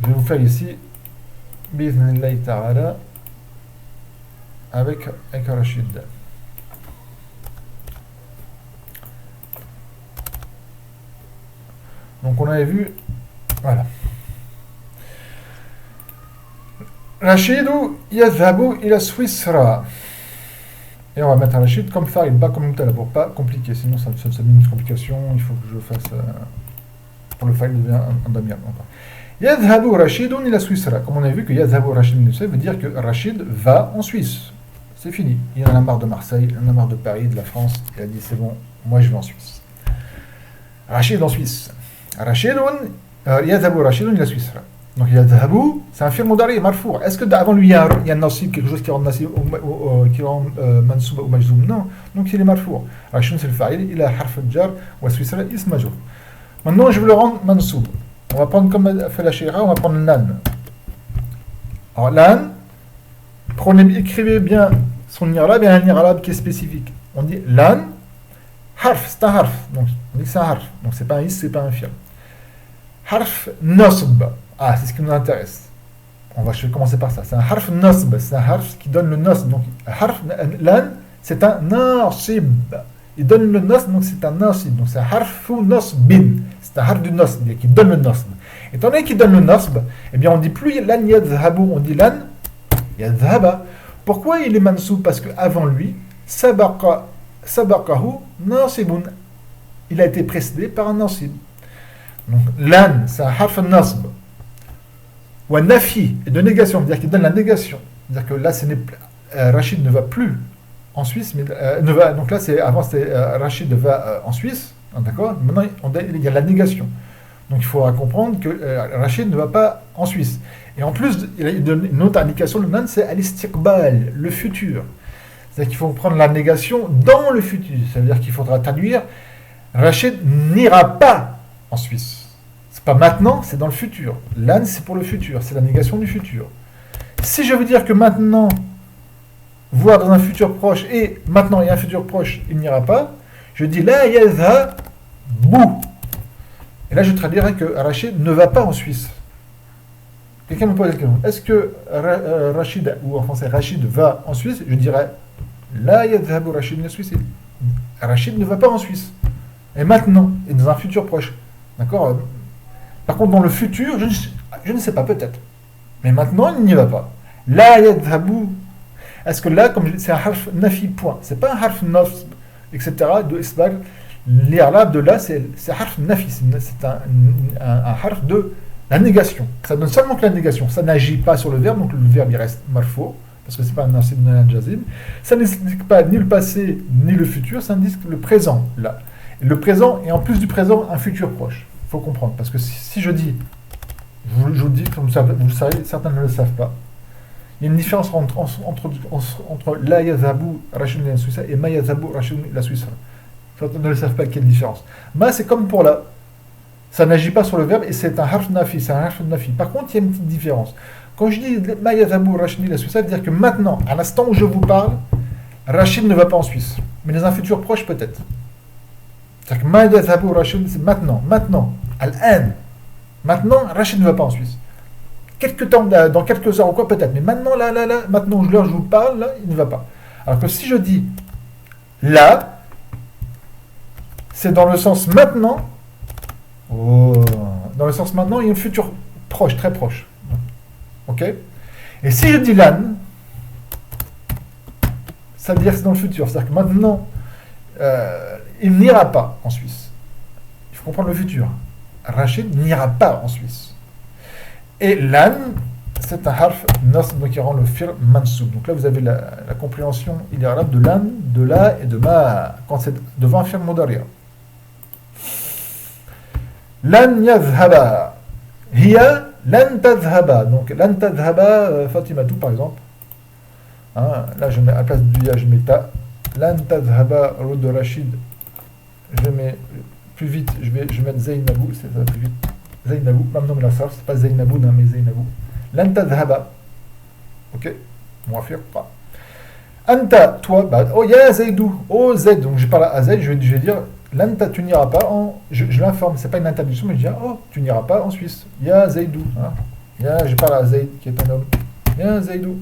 S1: Je vais vous faire ici, bi'idhnillahi ta'ala, avec Rachid. Donc on avait vu, voilà. Rachidou yadhabu ila Swissra. Et on va mettre Rachid comme fa'il, pas comme mubtada, pour pas compliquer, sinon ça met une complication, il faut que je fasse... pour le fa'il devient un damir. Yadhabu Rachidun ila Swissra. Comme on a vu que Yadhabu Rachidun ila Swissra veut dire que Rachid va en Suisse. C'est fini. Il en a marre de Marseille, il en a marre de Paris, de la France. Il a dit c'est bon, moi je vais en Suisse. Rachid en Suisse. Rachidun, Yadhabu Rachidun ila Swissra. Donc Yadhabu, c'est un fi'l mudari marfou'. Est-ce que avant lui il y a un nasib, quelque chose qui rend nasib qui rend mansoub ou majzoum? Non. Donc il est marfou'. Rachidun c'est le fa'il, il a harf al-jar wa Swissra ism majrur. Maintenant je veux le rendre mansoub. On va prendre comme fait la Shira, on va prendre l'âne. Alors l'âne, écrivez bien son irab, il y a un irab qui est spécifique. On dit l'âne, harf, c'est un harf. Donc on dit que c'est un harf. Donc c'est pas un is, c'est pas un fi'l. Harf nasb. Ah, c'est ce qui nous intéresse. Je vais commencer par ça. C'est un harf nasb, c'est un harf qui donne le nasb. Donc l'âne, c'est un nasib. Il donne le nasb, donc c'est un nasib. Donc c'est un harfu nasbin. C'est un harf du nasb, qui donne le nasb. Étant donné qu'il donne le nasb, eh bien on dit plus lan yadhabu, on dit lan yadhaba. Pourquoi il est mansoub? Parce qu'avant lui, sabaqahu nasibun. Il a été précédé par un nasib. Donc lan, c'est un harf nasb. Ou un nafi, de négation, c'est-à-dire qu'il donne la négation. C'est-à-dire que là, Rachid ne va plus en Suisse, mais donc là, avant c'était Rachid va en Suisse, d'accord? Maintenant, il y a la négation. Donc il faudra comprendre que Rachid ne va pas en Suisse. Et en plus, il donne une autre indication, le nan, c'est al-istiqbal, le futur. C'est-à-dire qu'il faut prendre la négation dans le futur. Ça veut dire qu'il faudra traduire Rachid n'ira pas en Suisse. C'est pas maintenant, c'est dans le futur. L'an, c'est pour le futur, c'est la négation du futur. Si je veux dire que maintenant, voire dans un futur proche, et maintenant il y a un futur proche, il n'ira pas, je dis la yadha bou. Et là, je traduirais que Rachid ne va pas en Suisse. Quelqu'un me pose la question. Est-ce que Rachid, ou en français Rachid, va en Suisse? Je dirais la yadhabu Rachid en Suisse. Rachid ne va pas en Suisse. Et maintenant, et dans un futur proche. D'accord? Par contre, dans le futur, je ne sais pas, peut-être. Mais maintenant, il n'y va pas. La yadhabu. Est-ce que là, comme c'est un harf nafi, point. C'est pas un harf nasb, etc. de isbal. L'irab de là, c'est harf nafi. C'est un harf de la négation. Ça donne seulement que la négation. Ça n'agit pas sur le verbe, donc le verbe il reste marfou, parce que c'est pas un nasib ni un jazim. Ça n'indique pas ni le passé ni le futur, ça indique le présent là. Et le présent, et en plus du présent, un futur proche. Il faut comprendre, parce que si je dis, je vous dis, comme vous le savez, certains ne le savent pas, il y a une différence entre la yazabu Rachid la Suisse et ma yazabu Rachid la Suisse. Certains ne le savent pas, quelle différence. Ma, c'est comme pour la. Ça n'agit pas sur le verbe et c'est un harf nafi, c'est un harf nafi. Par contre, il y a une petite différence. Quand je dis ma yazabu Rachid la Suisse, ça veut dire que maintenant, à l'instant où je vous parle, Rachid ne va pas en Suisse. Mais dans un futur proche, peut-être. C'est-à-dire que ma yazabu Rachid, c'est maintenant, al-an. Maintenant, Rachid ne va pas en Suisse. Quelques temps, dans quelques heures ou quoi, peut-être. Mais maintenant, maintenant, l'heure où je vous parle, là, il ne va pas. Alors que si je dis là, c'est dans le sens maintenant. Dans le sens maintenant, il y a un futur proche, très proche. Ok? Et si je dis l'an, ça veut dire que c'est dans le futur. C'est-à-dire que maintenant, il n'ira pas en Suisse. Il faut comprendre le futur. Rachid n'ira pas en Suisse. Et l'an, c'est un harf nasb qui rend le fi'l mansoub. Donc là, vous avez la compréhension idéale de l'an, de la et de ma quand c'est devant un fi'l mudari'. Lan yadhhaba. Hiya lan tadhhaba. Donc lan tadhhaba Fatimatou par exemple. Hein, là, je mets à la place du ya, je mets ta. Lan tadhhaba route de Rachid. Je mets plus vite, je vais mettre Zainabou, ça va plus vite. Zainabou, maintenant la sarf, c'est pas Zainabou, non mais Zainabou. Lan tadhhaba. Ok, muafiq pas. Anta, toi, bah, oh ya Zaidou, oh Z, donc je parle à Z, je vais dire, Lanta, tu n'iras pas en. Je l'informe, c'est pas une interdiction, mais je dis, oh, tu n'iras pas en Suisse. Ya Zaidou. Hein. Je parle à Zaid, qui est un homme. Ya Zaidou.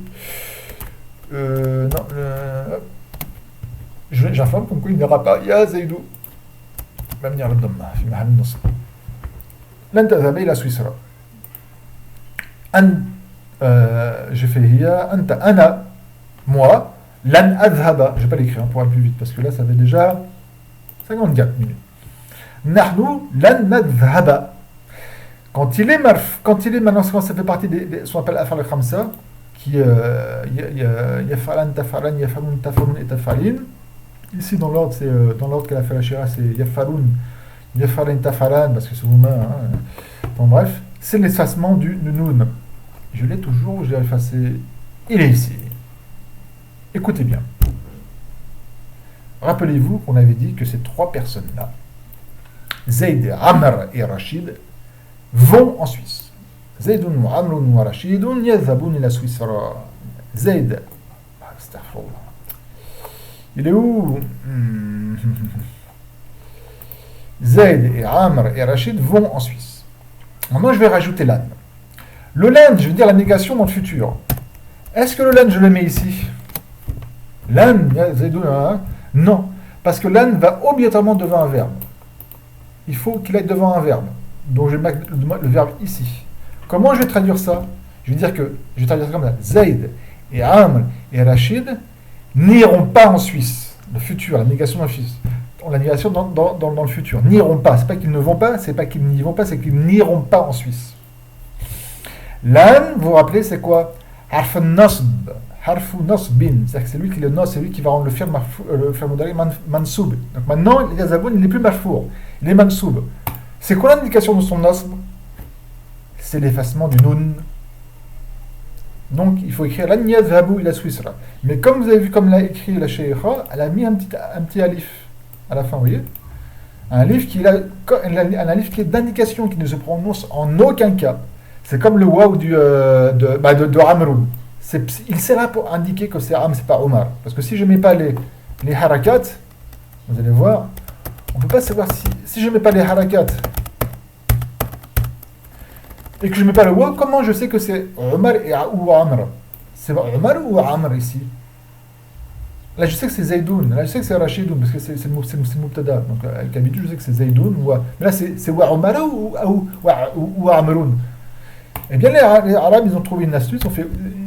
S1: Non, j'informe comme quoi il n'ira pas. Ya Zaidou. Même dire le dhamma, fi mahal nasb. Lan tadhhaba ila Swissra. j'ai fait hiya, anta, ana, moi, lan adhaba. Je vais pas l'écrire pour aller plus vite parce que là ça fait déjà 54 minutes. Nahnu lan nadhhaba. Quand il est maintenant, quand ça fait partie ce qu'on appelle afal al-khamsa, qui yafalan, tafalan, yafalun, tafalun et tafalin. Ici dans l'ordre, c'est dans l'ordre qu'elle a fait la shira, c'est yafalun, yafalin, tafalan, parce que c'est humain. Hein. Bon bref, c'est l'effacement du noun. Je l'ai toujours, je l'ai effacé. Il est ici. Écoutez bien. Rappelez-vous qu'on avait dit que ces trois personnes-là, Zayd, Amr et Rachid, vont en Suisse. Zaydun wa Amrun wa Rachidun yadhabun ila Swissra. Zayd, astaghfirullah. Il est où? Zayd et Amr et Rachid vont en Suisse. Maintenant, je vais rajouter l'an. Le lan, je veux dire la négation dans le futur. Est-ce que le lan, je le mets ici? Lan, Zaydun, non. Parce que lan va obligatoirement devant un verbe. Il faut qu'il aille devant un verbe. Donc je vais mettre le verbe ici. Comment je vais traduire ça? Je vais traduire ça comme ça. Zayd et Amr et Rachid n'iront pas en Suisse. Le futur, la négation dans le futur. La négation dans le futur. N'iront pas. C'est pas qu'ils ne vont pas, c'est pas qu'ils n'y vont pas, c'est qu'ils n'iront pas en Suisse. Lan, vous vous rappelez, c'est quoi? Harf nasb. Harfu nasbin. C'est-à-dire que c'est lui qui le nos, c'est lui qui va rendre le fi'l mudari mansoub. Donc maintenant, il n'est plus marfour. Il est mansoub. C'est quoi l'indication de son nasb? C'est l'effacement du nun. Donc il faut écrire lan yadhabu ila Swissra. Mais comme vous avez vu, comme l'a écrit la Sheikha, elle a mis un petit alif à la fin, vous voyez? Un alif qui est d'indication, qui ne se prononce en aucun cas. C'est comme le waw de Amroun. Il sert là pour indiquer que c'est Am, c'est pas Omar. Parce que si je ne mets pas les harakat, vous allez voir, on ne peut pas savoir si je ne mets pas les harakat et que je ne mets pas le waw, comment je sais que c'est Omar ou Amr? C'est Omar ou Amr ici? Là je sais que c'est Zaydoun, là je sais que c'est Rashidoun, parce que c'est le Mubtada. Donc avec l'habitude je sais que c'est Zaydoun, mais là c'est Omar ou Amroun. Eh bien, les Arabes, ils ont trouvé une astuce,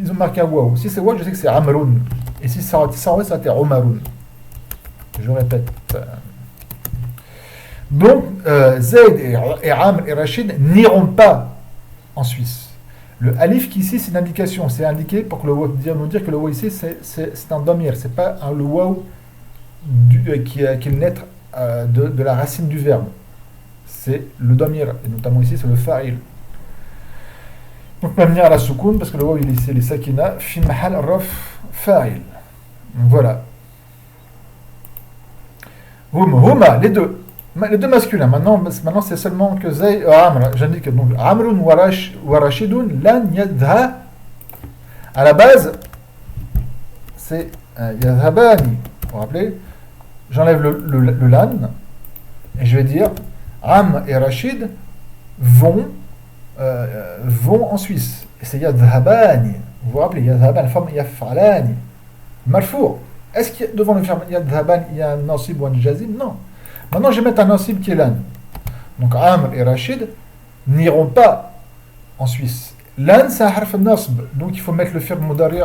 S1: ils ont marqué un waouh. Si c'est waouh, je sais que c'est Amroun. Et si ça aurait été, ça aurait été Omaroun. Je répète. Donc, Zayd et Amr et Rachid n'iront pas en Suisse. Le alif qui ici, c'est une indication. C'est indiqué pour que le waouh nous dire que le waouh ici, c'est un domir. C'est pas le waouh qui est le naître de la racine du verbe. C'est le domir. Et notamment ici, c'est le fa'il. Donc, mabni à la soukoun, parce que le waw, c'est les sakina, fi mahal raf fa'il. Voilà. Huma, les deux masculins. Maintenant c'est seulement que Zay, Amr. J'indique donc Amrun wa Rashidun lan yadha. À la base, c'est yadhabani. Vous vous rappelez? J'enlève le lan et je vais dire Amr et Rachid vont en Suisse. Et c'est yadhabani. Vous vous rappelez, yadhaban, la forme yaf'alani. Marfour. Est-ce qu'il y a devant le verbe yadhaban, il y a un nasib ou un jazim? Non. Maintenant, je vais mettre un nasib qui est lan. Donc, Amr et Rachid n'iront pas en Suisse. Lan, c'est un harf nasb. Donc, il faut mettre le verbe mudari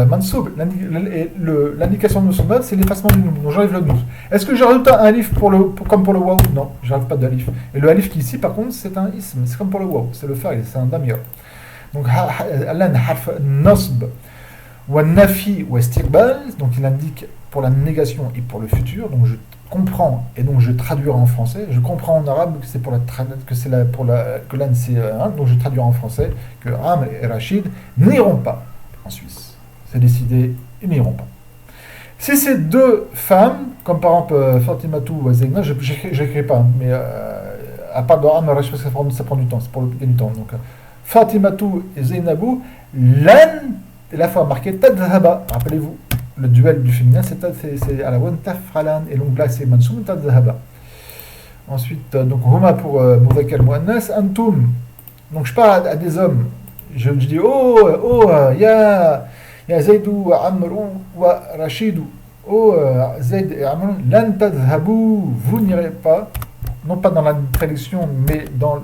S1: mansoub. L'indication de son nom, c'est l'effacement du nom. Donc, j'enlève le nous. Est-ce que je rajoute un alif comme pour le waw? Non, je n'arrive pas d'alif. Et le alif qui ici, par contre, c'est un ism. C'est comme pour le waw. C'est le fa'il, c'est un damir. Donc, lan, harf nasb. Wa nafi wa istiqbal. Donc, il indique pour la négation et pour le futur. Donc, je comprends et donc je traduirai en français. Je comprends en arabe que c'est que l'an c'est donc je traduirai en français que Amr et Rachid n'iront pas en Suisse. C'est décidé, ils n'iront pas. Si c'est deux femmes, comme par exemple Fatimatou ou Zaina, je n'écris pas, mais à part de Amr et Rachid, parce que ça prend du temps, c'est pour gagner du temps. Donc Fatimatou et Zainabou, l'an est la fois marquée Tadhaba, rappelez-vous. Le duel du féminin, c'est à la one taf'alan, et donc là c'est mansoum tadhaba. Ensuite, donc huma pour mudhakkar muannas, antum. Donc je parle à des hommes, je dis ya Zaydou wa Amrou wa Rachidou, Zayd et Amr, lan tadhabu, vous n'irez pas, non pas dans la traduction, mais dans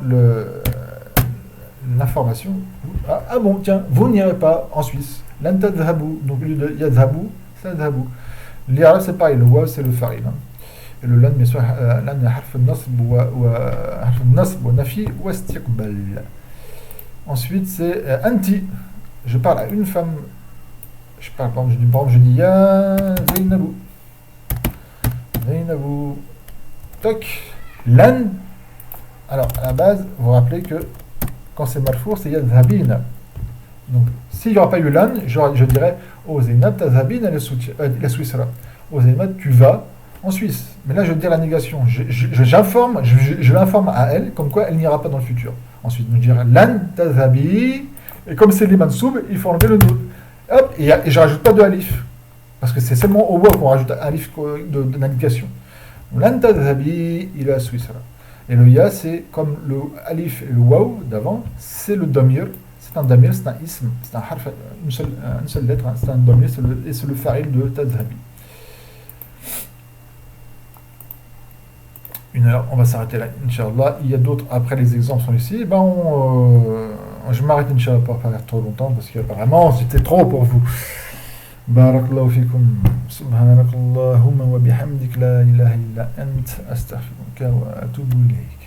S1: l'information. Ah bon, tiens, vous n'irez pas en Suisse. Lan tadhhabu. Donc, au lieu de yadhabu, tadhhabu. L'irab, c'est pareil. Le waw, c'est le fa'il. Et le lan, bien sûr, lan est harf nasb wa nafi wa istiqbal. Ensuite, c'est anti. Je parle à une femme. Je parle, par exemple, je dis ya Zainabou. Zainabou. Toc. Lan. Alors, à la base, vous vous rappelez que quand c'est marfour, c'est yadhabina. Donc, s'il n'y aura pas eu lan, je dirais oh Zainab, tadhabina la Suissera. Oh Zainab, tu vas en Suisse. Mais là, je veux dire la négation. Je l'informe à elle, comme quoi elle n'ira pas dans le futur. Ensuite, je dirais lan tadhabi. Et comme c'est les mansoub, il faut enlever le doute. Hop, et je ne rajoute pas de alif. Parce que c'est seulement au waw qu'on rajoute un alif d'indication. Lan tadhabi ila Suissera. Et le ya, c'est comme le alif et le waw d'avant, c'est le damir. C'est un damir, c'est un ism, c'est un harf, une seule lettre, hein, c'est un damir, et c'est le fa'il de tadhabi. 1 heure, on va s'arrêter là, Inch'Allah. Il y a d'autres, après les exemples sont ici. Je m'arrête, Inch'Allah, pas faire trop longtemps, parce qu'apparemment, c'était trop pour vous. Barakallahu fikum. Subhanakallahumma wa bihamdik la ilaha illa ant astaghfiruka wa atubu ilayk.